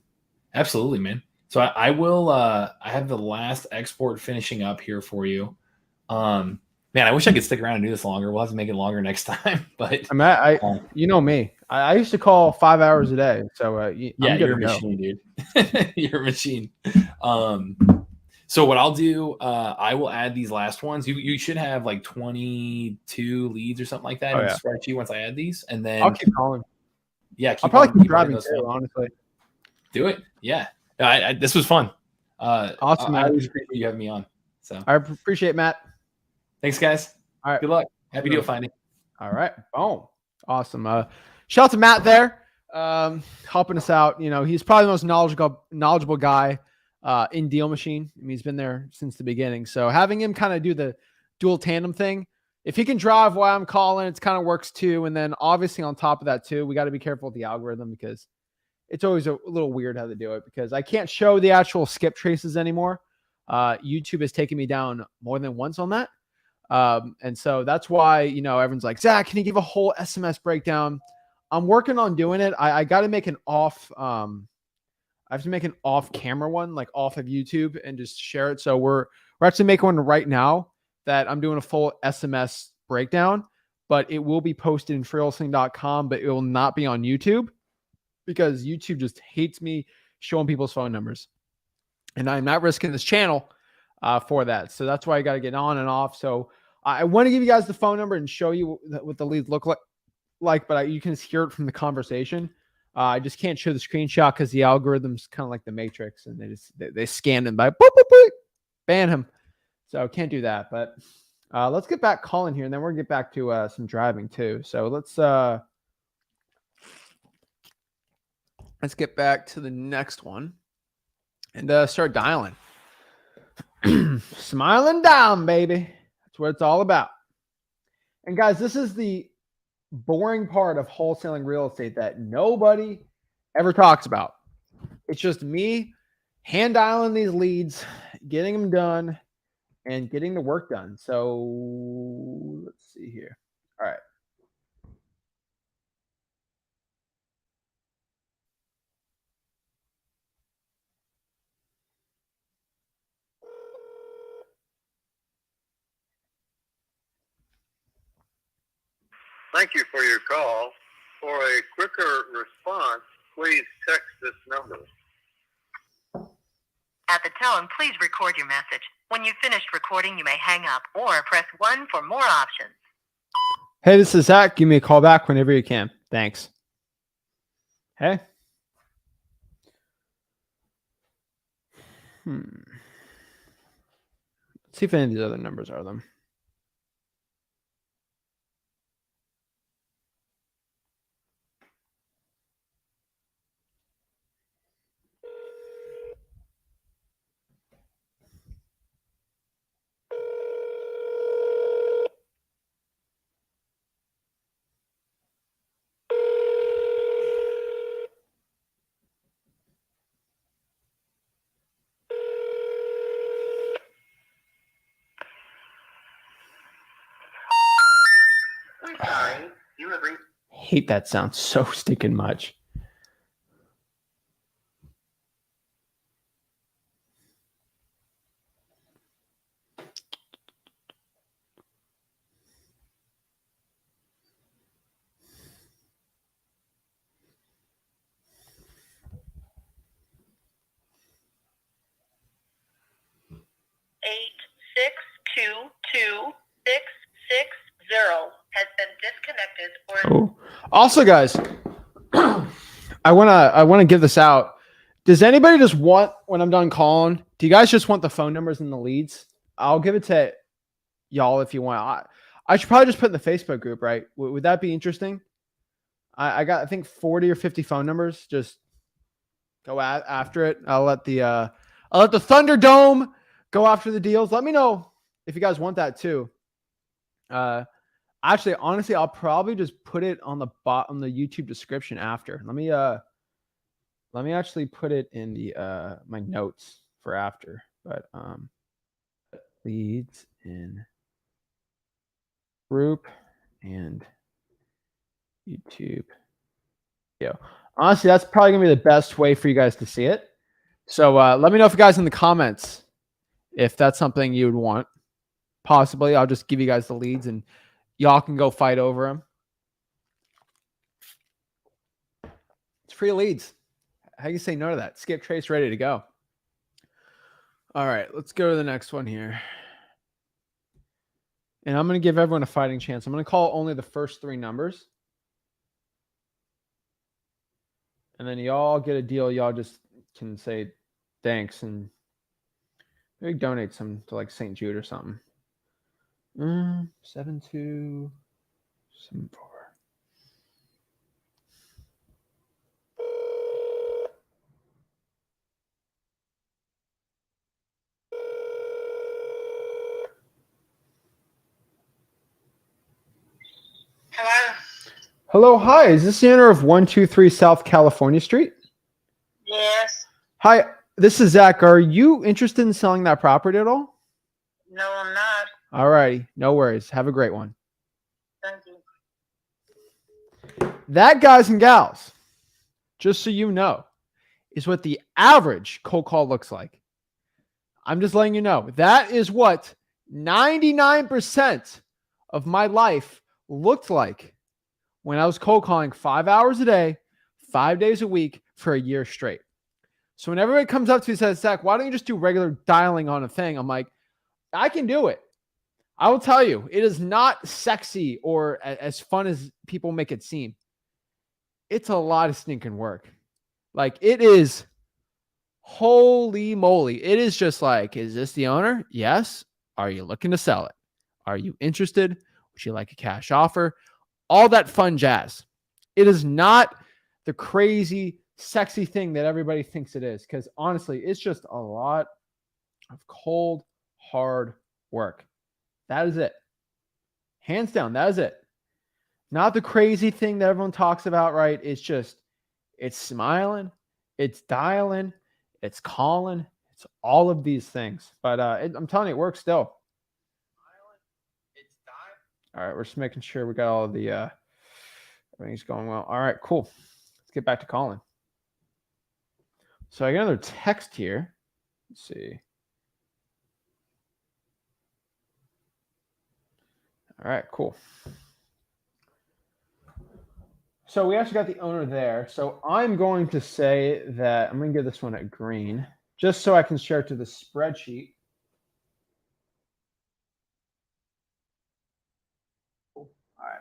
absolutely, man. So I will. I have the last export finishing up here for you. Man, I wish I could stick around and do this longer. We'll have to make it longer next time. But You know me. I used to call 5 hours a day. So yeah, I'm good you're a to go. machine, dude. You're a machine. So what I'll do, I will add these last ones. You should have like 22 leads or something like that in the spreadsheet once I add these, and then I'll keep calling. yeah, I'll probably keep running driving those too, down. honestly. Do it. Yeah, this was fun. Awesome, I man. always appreciate you having me on. So I appreciate it, Matt. thanks, guys. All right. Good luck. Happy deal finding. All right. Boom. Awesome. Shout out to Matt there, helping us out. You know, he's probably the most knowledgeable guy in Deal Machine. I mean, he's been there since the beginning. So having him kind of do the dual tandem thing, if he can drive while I'm calling, it kind of works too. And then obviously on top of that too, we got to be careful with the algorithm, because it's always a little weird how they do it, because I can't show the actual skip traces anymore. YouTube has taken me down more than once on that. And so that's why, you know, everyone's like, Zach, can you give a whole SMS breakdown? I'm working on doing it. I got to make an off I have to make an off-camera one, like off of YouTube, and just share it. So we're actually making one right now that I'm doing a full SMS breakdown, but it will be posted in freewholesaling.com, but it will not be on YouTube because YouTube just hates me showing people's phone numbers. And I'm not risking this channel for that. So that's why I got to get on and off. So I want to give you guys the phone number and show you what the leads look like, but you can hear it from the conversation. I just can't show the screenshot because the algorithm's kind of like the Matrix, and they scan them by boop, boop, boop, ban him. So can't do that. But let's get back calling here, and then we're gonna get back to some driving too. So let's get back to the next one and start dialing. Smiling down, baby. That's what it's all about. And guys, this is the boring part of wholesaling real estate that nobody ever talks about. It's just me hand dialing these leads, getting them done, and getting the work done. So let's see here. All right. Thank you for your call. For a quicker response, please text this number. At the tone, please record your message. When you've finished recording, you may hang up or press 1 for more options. Hey, this is Zach. Give me a call back whenever you can. Thanks. Hey. Let's see if any of these other numbers are them. Sorry, you have reached. Hate that sound so stinking much. Eight 622-660 has been disconnected or Oh. Also, guys, I wanna give this out. Does anybody just want, when I'm done calling, do you guys just want the phone numbers and the leads? I'll give it to y'all if you want. I should probably just put in the Facebook group, right? Would that be interesting? I got, I think, 40 or 50 phone numbers. Just go after it. I'll let the Thunderdome go after the deals. Let me know if you guys want that too. Actually, honestly, I'll probably just put it on the on the YouTube description after. Let me actually put it in the my notes for after. But leads in group and YouTube. Yeah. Honestly, that's probably gonna be the best way for you guys to see it. So let me know if you guys in the comments if that's something you would want. Possibly, I'll just give you guys the leads and y'all can go fight over them. It's free leads. How do you say no to that? Skip trace, ready to go. All right, let's go to the next one here. And I'm going to give everyone a fighting chance. I'm going to call only the first 3 numbers. And then y'all get a deal. Y'all just can say thanks and maybe donate some to like St. Jude or something. 7274. Hello? Hello, hi. Is this the owner of 123 South California Street? Yes. Hi, this is Zach. Are you interested in selling that property at all? No, I'm not. All righty. No worries. Have a great one. Thank you. That, guys and gals, just so you know, is what the average cold call looks like. I'm just letting you know. That is what 99% of my life looked like when I was cold calling 5 hours a day, 5 days a week for a year straight. So when everybody comes up to me and says, Zach, why don't you just do regular dialing on a thing? I'm like, I can do it. I will tell you, it is not sexy or as fun as people make it seem. It's a lot of stinking work. Like, it is, holy moly. It is just like, is this the owner? Yes. Are you looking to sell it? Are you interested? Would you like a cash offer? All that fun jazz. It is not the crazy, sexy thing that everybody thinks it is. Because honestly, it's just a lot of cold, hard work. That is it. Hands down, that is it. Not the crazy thing that everyone talks about, right? It's just, it's smiling, it's dialing, it's calling, it's all of these things. But I'm telling you, it works still. All right, we're just making sure we got all of the everything's going well. All right, cool. Let's get back to calling. So I got another text here. Let's see. All right, cool. So we actually got the owner there. So I'm going to say that I'm going to give this one a green, just so I can share it to the spreadsheet. Cool. All right.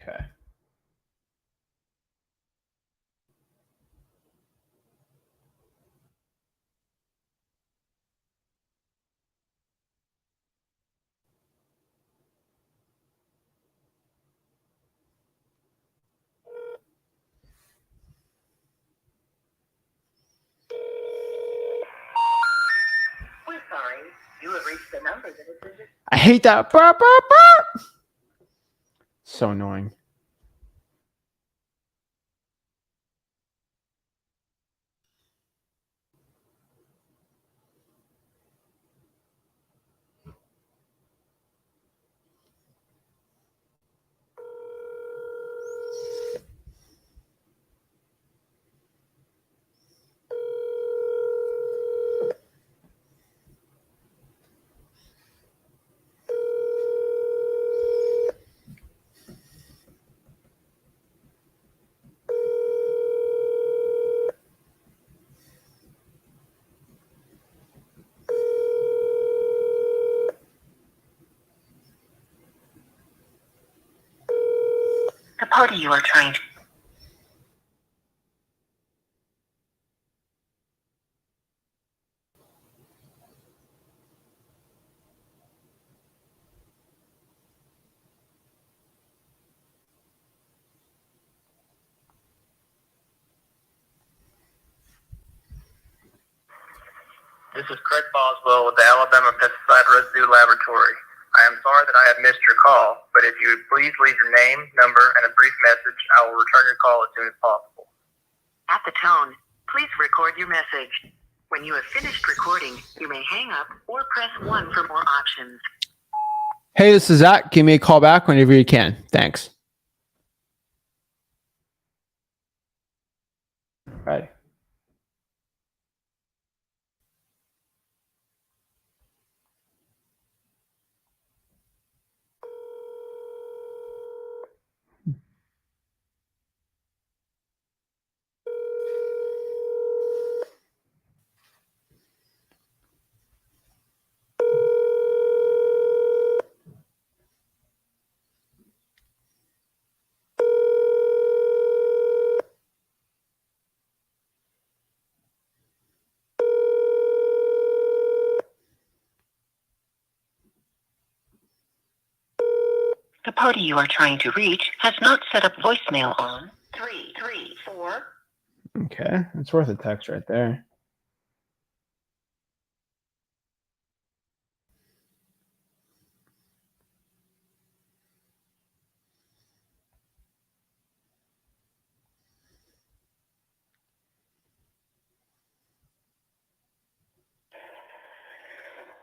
Okay. We're sorry. You have reached the number that is in the I hate that. Burp, burp, burp. So annoying. party you are trying to. This is Craig Boswell with the Alabama Pesticide Residue Laboratory. I am sorry that I have missed your call, but if you would please leave your name, number, and a brief message, I will return your call as soon as possible. At the tone, please record your message. When you have finished recording, you may hang up or press 1 for more options. Hey, this is Zach. Give me a call back whenever you can. Thanks. Right. The party you are trying to reach has not set up voicemail on 334. Okay, it's worth a text right there.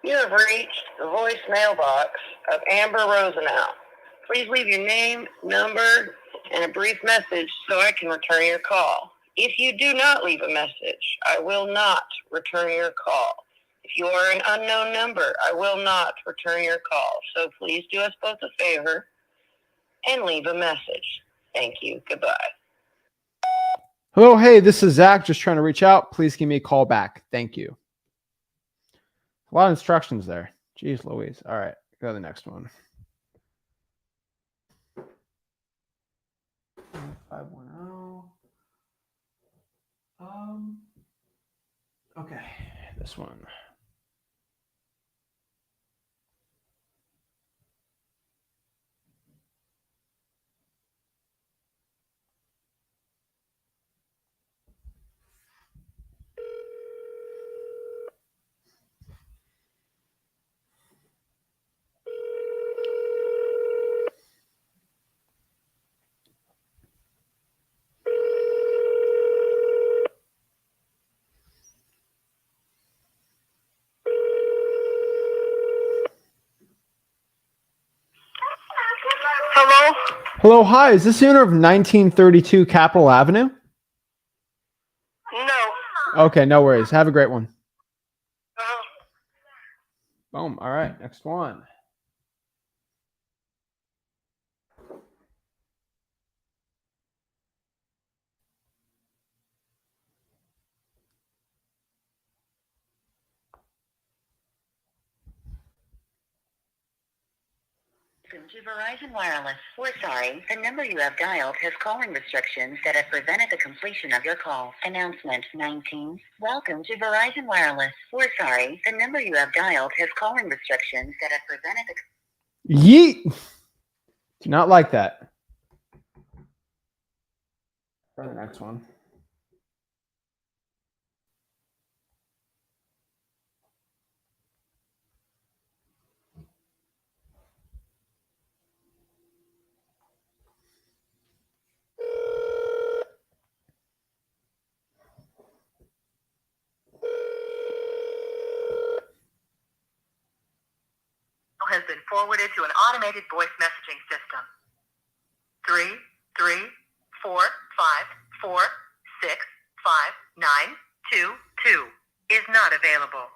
You have reached the voicemail box of Amber Rosenau. Please leave your name, number, and a brief message so I can return your call. If you do not leave a message, I will not return your call. If you are an unknown number, I will not return your call. So please do us both a favor and leave a message. Thank you. Goodbye. Hello, hey, this is Zach. Just trying to reach out. Please give me a call back. Thank you. A lot of instructions there. Jeez Louise. All right, go to the next one. 510. Okay, this one. Hello? Hello, hi. Is this the owner of 1932 Capitol Avenue? No. Okay, no worries. Have a great one. Uh-huh. Boom. All right, next one. Welcome to Verizon Wireless. We're sorry, the number you have dialed has calling restrictions that have prevented the completion of your call. Announcement 19. Welcome to Verizon Wireless. We're sorry, the number you have dialed has calling restrictions that have prevented the... Yeet. Do not like that. For the next one. Has been forwarded to an automated voice messaging system. 33454659222 is not available.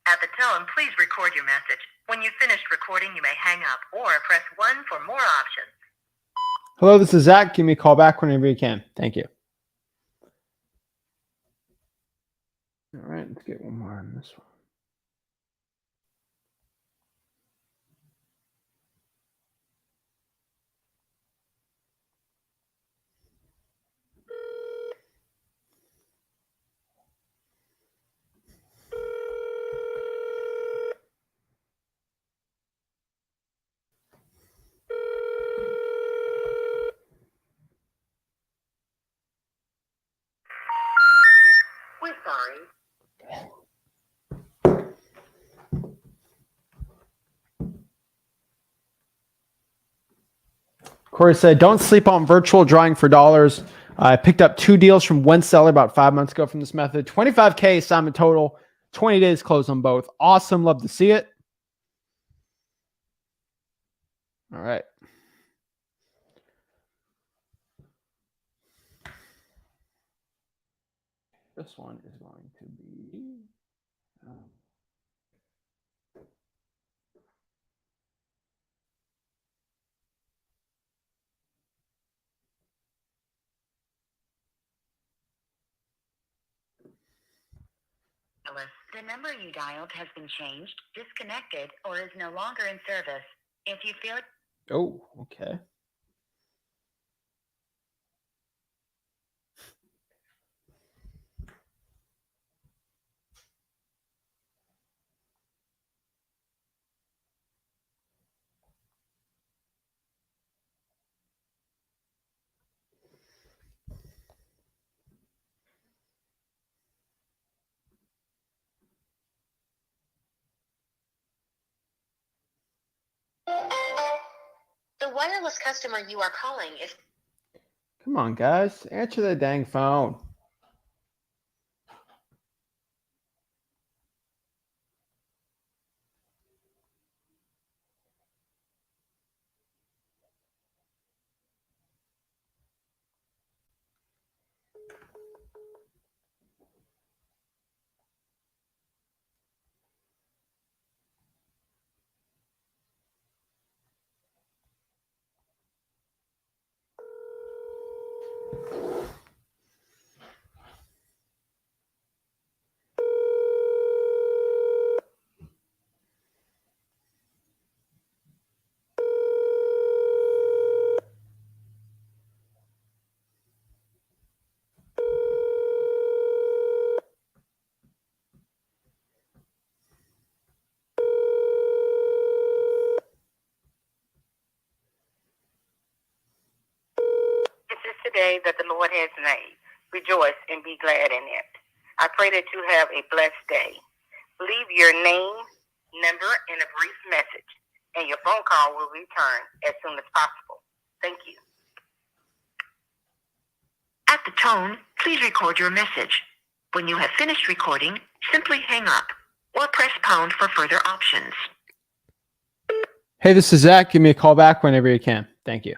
At the tone, please record your message. When you've finished recording, you may hang up or press 1 for more options. Hello, this is Zach. Give me a call back whenever you can. Thank you. All right, let's get one more on this one. We're sorry. Corey said, don't sleep on virtual drawing for dollars. I picked up 2 deals from one seller about 5 months ago from this method. 25K assignment total, 20 days closed on both. Awesome. Love to see it. All right. This one is going to be... The number you dialed has been changed, disconnected, or is no longer in service. If you feel... Oh, okay. The wireless customer you are calling is... Come on, guys. Answer the dang phone. This is today that the Lord has made. Rejoice and be glad in it. I pray that you have a blessed day. Leave your name, number, and a brief message, and your phone call will return as soon as possible. Thank you. At the tone, please record your message. When you have finished recording, simply hang up or press pound for further options. Hey, this is Zach. Give me a call back whenever you can. Thank you.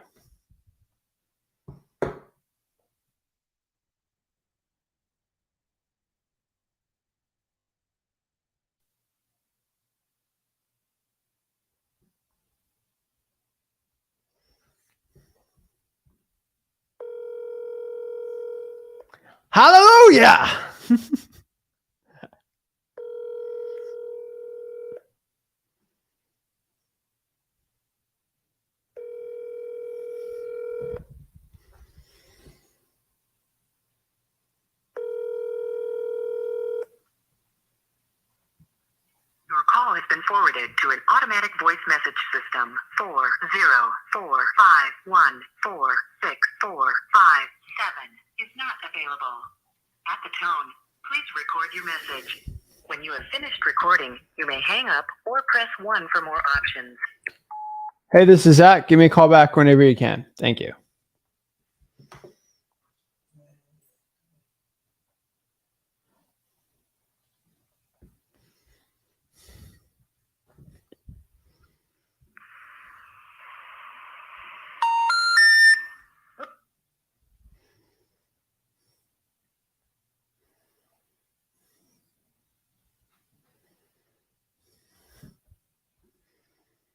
Hallelujah. Your call has been forwarded to an automatic voice message system. 404514645 is not available. At the tone, please record your message. When you have finished recording, you may hang up or press 1 for more options. Hey, this is Zach. Give me a call back whenever you can. Thank you.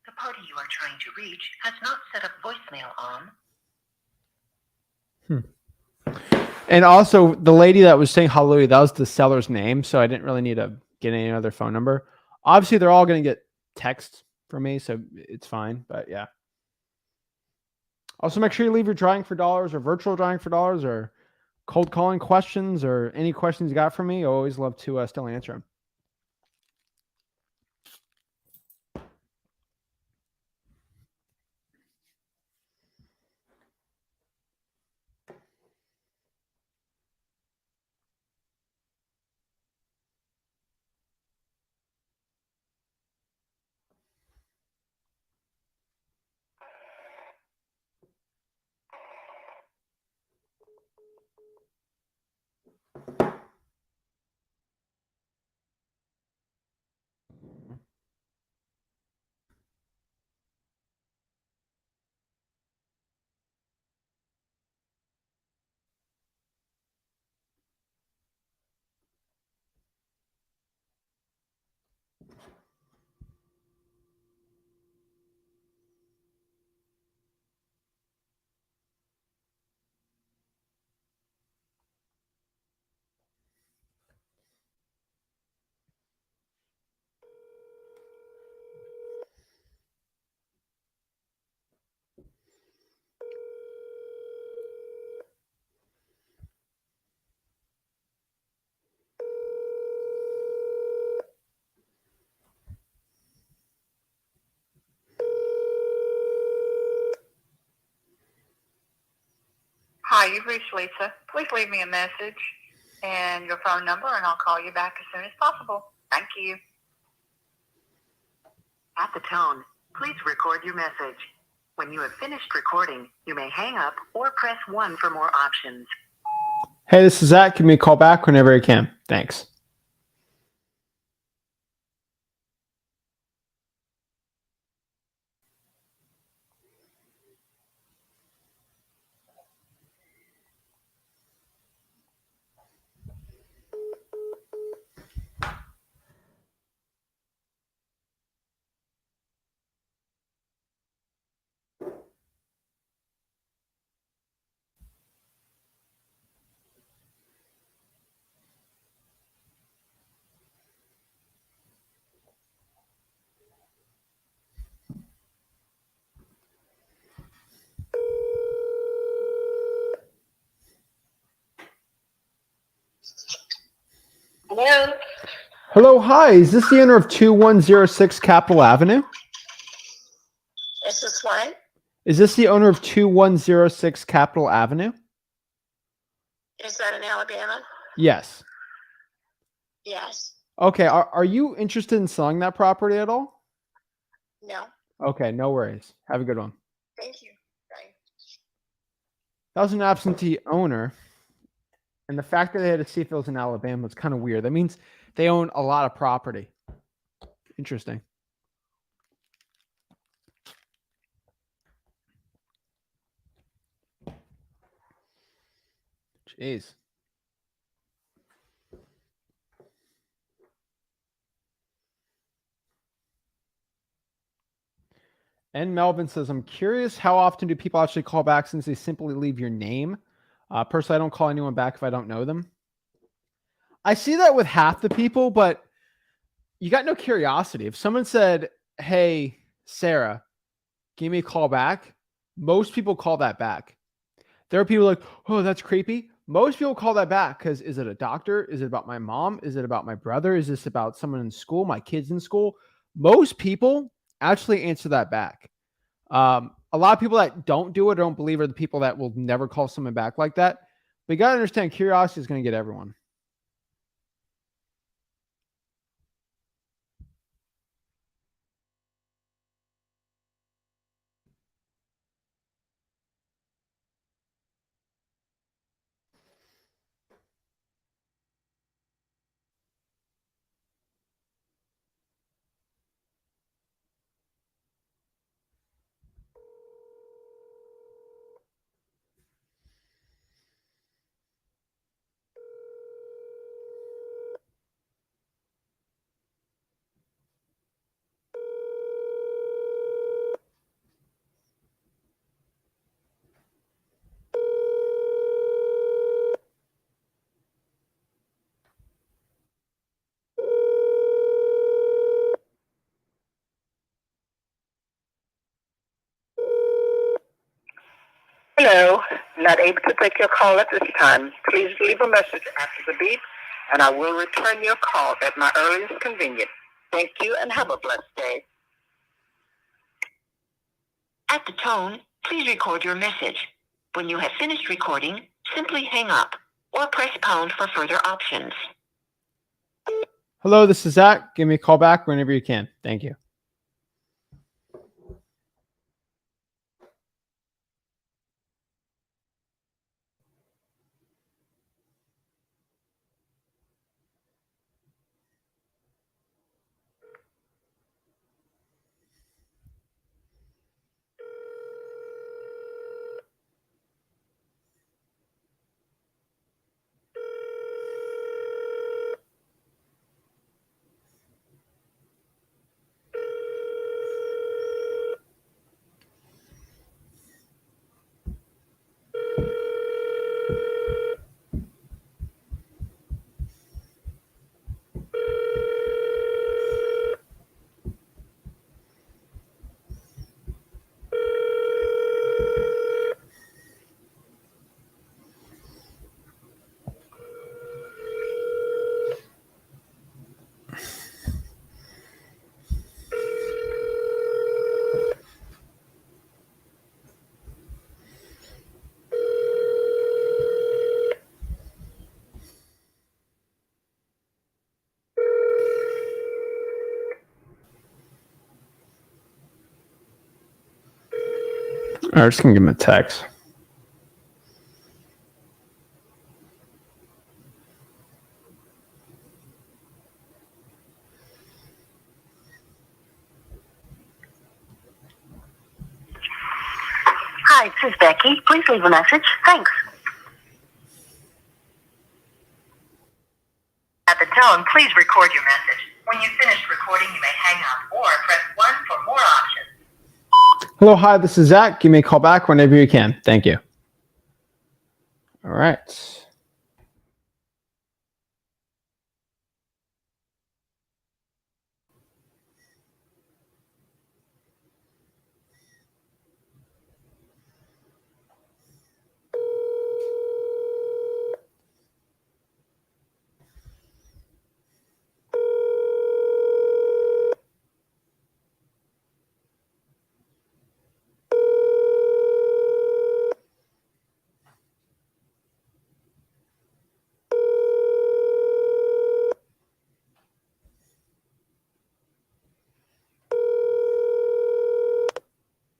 The party you are trying to reach has not set up voicemail on. And also, the lady that was saying hallelujah, that was the seller's name, so I didn't really need to get any other phone number. Obviously, they're all going to get text from me, so it's fine. But yeah. Also, make sure you leave your drawing for dollars or virtual drawing for dollars or cold calling questions or any questions you got for me. I always love to still answer them. Hi, you've reached Lisa. Please leave me a message and your phone number, and I'll call you back as soon as possible. Thank you. At the tone, please record your message. When you have finished recording, you may hang up or press 1 for more options. Hey, this is Zach. Give me a call back whenever you can. Thanks. Hello? Hello, hi. Is this the owner of 2106 Capitol Avenue? Is this what? Is this the owner of 2106 Capitol Avenue? Is that in Alabama? Yes. Yes. Okay, are you interested in selling that property at all? No. Okay, no worries. Have a good one. Thank you. Bye. That was an absentee owner. And the fact that they had to see if it was in Alabama was kind of weird. That means they own a lot of property. Interesting. Jeez. And Melvin says, I'm curious, how often do people actually call back since they simply leave your name? Personally, I don't call anyone back if I don't know them. I see that with half the people, but you got no curiosity. If someone said, hey, Sarah, give me a call back, most people call that back. There are people like, oh, that's creepy. Most people call that back because is it a doctor? Is it about my mom? Is it about my brother? Is this about someone in school, my kids in school? Most people actually answer that back. A lot of people that don't do it or don't believe are the people that will never call someone back like that. But you got to understand, curiosity is going to get everyone. Hello, not able to take your call at this time. Please leave a message after the beep, and I will return your call at my earliest convenience. Thank you, and have a blessed day. At the tone, please record your message. When you have finished recording, simply hang up or press pound for further options. Hello, this is Zach. Give me a call back whenever you can. Thank you. All right, just gonna give him a text. Hi, this is Becky. Please leave a message. Thanks. At the tone, please record your message. When you've finished recording, you may hang up or press 1 for more options. Hello, hi, this is Zach. Give me a call back whenever you can. Thank you. All right.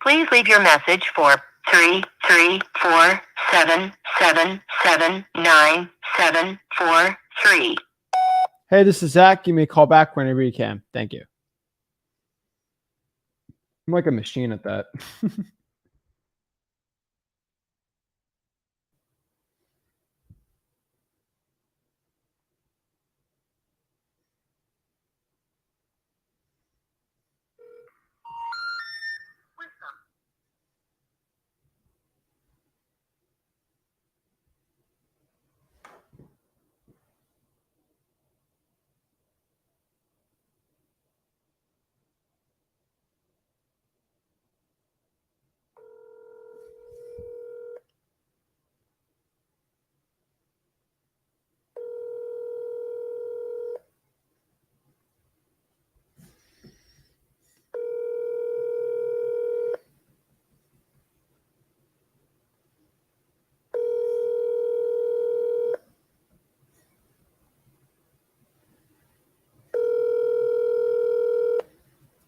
Please leave your message for 334-777-9743. Hey, this is Zach. Give me a call back whenever you can. Thank you. I'm like a machine at that.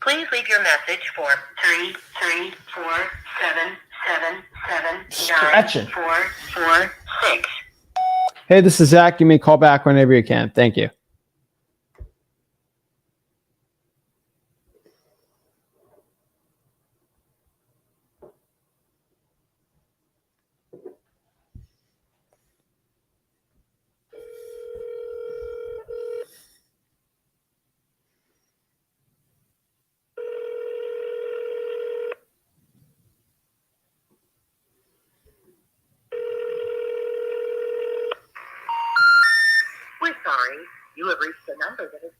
Please leave your message for 334-777-9446. Hey, this is Zach. Give me a call back whenever you can. Thank you. We're sorry. You have reached the number that is...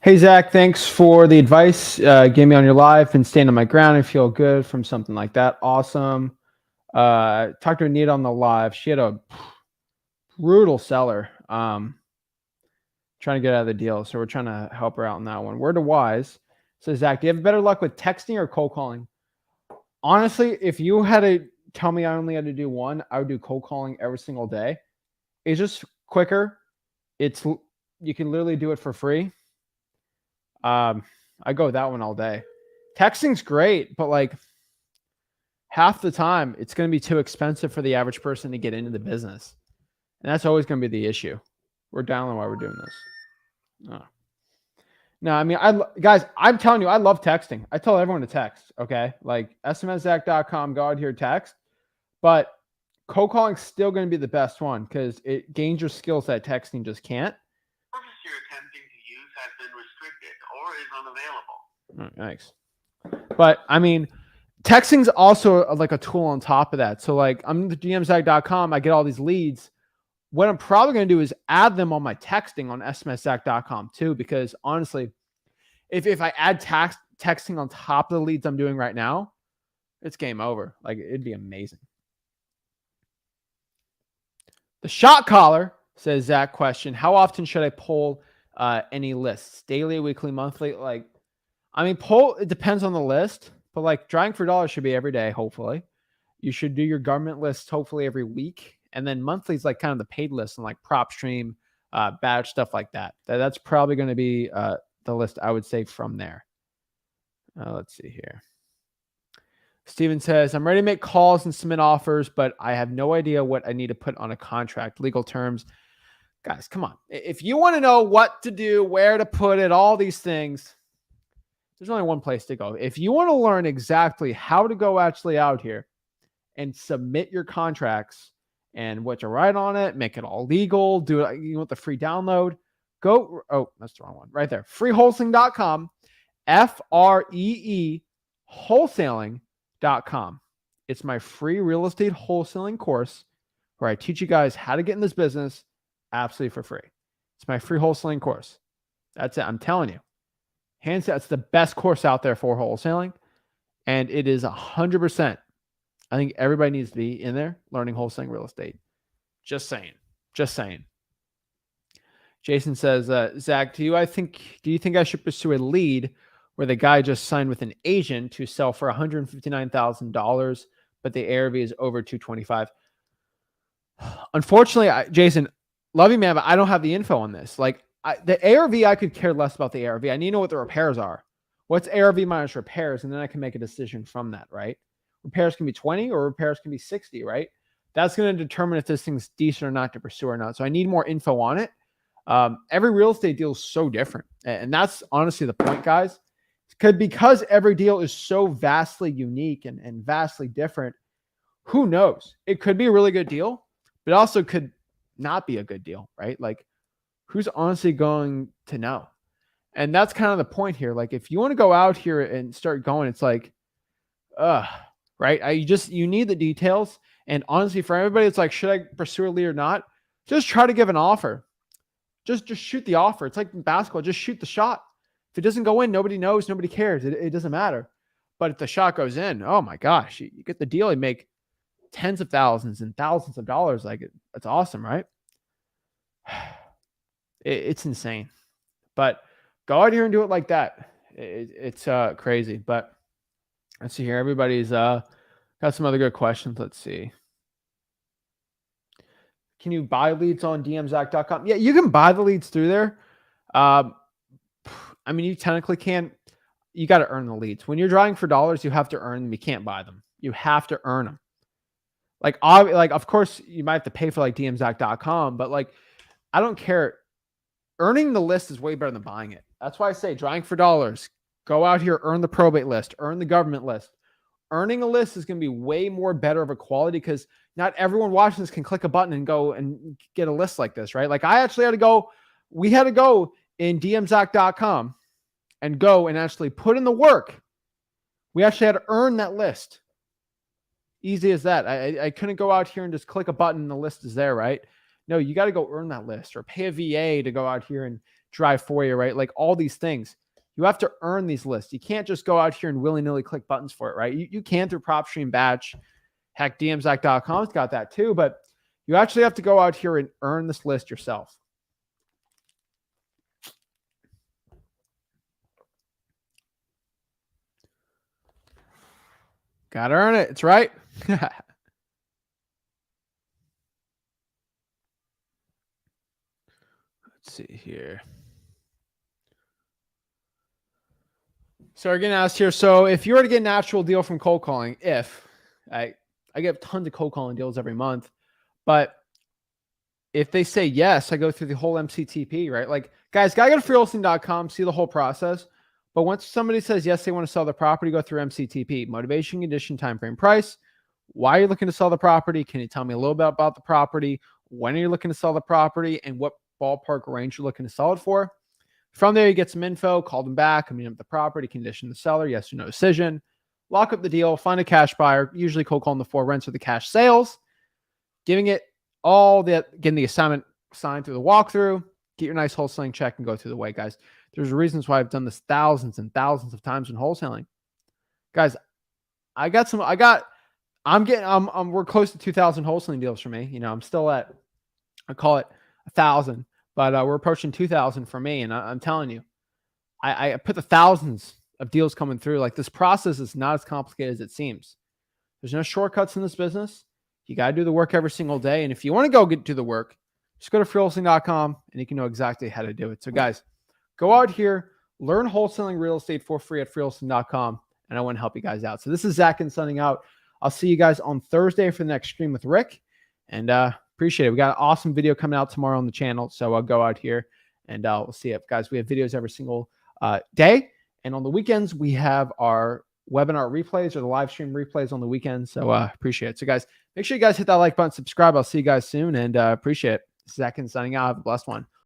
Hey, Zach, thanks for the advice. Gave me on your live and staying on my ground and feel good from something like that. Awesome. Talked to Anita on the live. She had a brutal seller trying to get out of the deal. So we're trying to help her out on that one. Word to Wise says, Zach, do you have better luck with texting or cold calling? Honestly, if you had to tell me I only had to do one, I would do cold calling every single day. It's just quicker. You can literally do it for free. I go with that one all day. Texting's great, but like half the time it's going to be too expensive for the average person to get into the business. And that's always going to be the issue. We're dialing while we're doing this. Oh. No, I mean, guys, I'm telling you, I love texting. I tell everyone to text. Okay. Like smszach.com, go out here, text, but cold calling is still going to be the best one because it gains your skills that texting just can't. Service you're attempting to use has been restricted or is unavailable. Thanks. But I mean, texting's also like a tool on top of that. So like I'm the dmzach.com, I get all these leads. What I'm probably going to do is add them on my texting on smszach.com too, because honestly, if I add texting on top of the leads I'm doing right now, it's game over. Like it'd be amazing. The shot caller says, Zach, question, how often should I poll any lists? Daily, weekly, monthly? Like, I mean, poll, it depends on the list, but like Driving for Dollars should be every day, hopefully. You should do your government list hopefully every week. And then monthly is like kind of the paid list and like PropStream, badge, stuff like that. That's probably going to be the list I would say from there. Let's see here. Steven says, I'm ready to make calls and submit offers, but I have no idea what I need to put on a contract, legal terms. Guys, come on. If you want to know what to do, where to put it, all these things, there's only one place to go. If you want to learn exactly how to go actually out here and submit your contracts and what to write on it, make it all legal, do it. You want the free download? Go. Oh, that's the wrong one right there. Freewholesaling.com, FREE wholesaling.com. It's my free real estate wholesaling course where I teach you guys how to get in this business absolutely for free. It's my free wholesaling course. That's it. I'm telling you. Hands down, it's the best course out there for wholesaling. And it is 100%. I think everybody needs to be in there learning wholesaling real estate. Just saying. Just saying. Jason says, Zach, do you think I should pursue a lead where the guy just signed with an agent to sell for $159,000, but the ARV is over 225? Unfortunately, Jason, love you, man, but I don't have the info on this. Like the ARV, I could care less about the ARV. I need to know what the repairs are. What's ARV minus repairs? And then I can make a decision from that, right? Repairs can be 20 or repairs can be 60, right? That's going to determine if this thing's decent or not to pursue or not. So I need more info on it. Every real estate deal is so different. And that's honestly the point, guys. Because every deal is so vastly unique and vastly different, who knows? It could be a really good deal, but also could not be a good deal, right? Like, who's honestly going to know? And that's kind of the point here. Like, if you want to go out here and start going, it's like, right? You need the details. And honestly, for everybody, it's like, should I pursue a lead or not? Just try to give an offer. Just shoot the offer. It's like in basketball. Just shoot the shot. If it doesn't go in, nobody knows. Nobody cares. It doesn't matter. But if the shot goes in, oh my gosh, you get the deal. You make tens of thousands and thousands of dollars. Like it's awesome, right? It's insane. But go out here and do it like that. It's crazy. But let's see here. Everybody's got some other good questions. Let's see. Can you buy leads on dmzac.com? Yeah, you can buy the leads through there. I mean, you technically can. You got to earn the leads. When you're driving for dollars, you have to earn them. You can't buy them. You have to earn them. Like, of course, you might have to pay for like dmzac.com, but like, I don't care. Earning the list is way better than buying it. That's why I say driving for dollars. Go out here, earn the probate list, earn the government list. Earning a list is going to be way more better of a quality because not everyone watching this can click a button and go and get a list like this, right? Like I actually had to go, we had to go in dmzac.com and go and actually put in the work. We actually had to earn that list. Easy as that. I couldn't go out here and just click a button and the list is there, right? No, you got to go earn that list or pay a VA to go out here and drive for you, right? Like all these things. You have to earn these lists. You can't just go out here and willy-nilly click buttons for it, right? You can through PropStream Batch. Heck, dmzac.com's got that too, but you actually have to go out here and earn this list yourself. Got to earn it. It's right. Let's see here. So we're getting asked here. So if you were to get an actual deal from cold calling, I get tons of cold calling deals every month, but if they say yes, I go through the whole MCTP, right? Like guys, gotta go to freelisting.com, see the whole process. But once somebody says yes, they want to sell the property, go through MCTP, motivation, condition, time frame, price. Why are you looking to sell the property? Can you tell me a little bit about the property? When are you looking to sell the property and what ballpark range you're looking to sell it for? From there, you get some info, call them back, I mean, up the property, condition the seller, yes or no decision, lock up the deal, find a cash buyer, usually cold calling the 4 rents or the cash sales, giving it all that, getting the assignment signed through the walkthrough, get your nice wholesaling check and go through the way, guys. There's reasons why I've done this thousands and thousands of times in wholesaling. Guys, we're close to 2,000 wholesaling deals for me. You know, I'm still at, I call it 1,000. But we're approaching 2,000 for me. And I'm telling you, I put the thousands of deals coming through. Like this process is not as complicated as it seems. There's no shortcuts in this business. You got to do the work every single day. And if you want to go do the work, just go to freelisting.com and you can know exactly how to do it. So guys, go out here, learn wholesaling real estate for free at freelisting.com. And I want to help you guys out. So this is Zach and signing out. I'll see you guys on Thursday for the next stream with Rick. And appreciate it. We got an awesome video coming out tomorrow on the channel. So I'll go out here and we'll see it. Guys, we have videos every single day. And on the weekends, we have our webinar replays or the live stream replays on the weekends. So appreciate it. So guys, make sure you guys hit that like button, subscribe. I'll see you guys soon and appreciate it. Zach and signing out. Have a blessed one.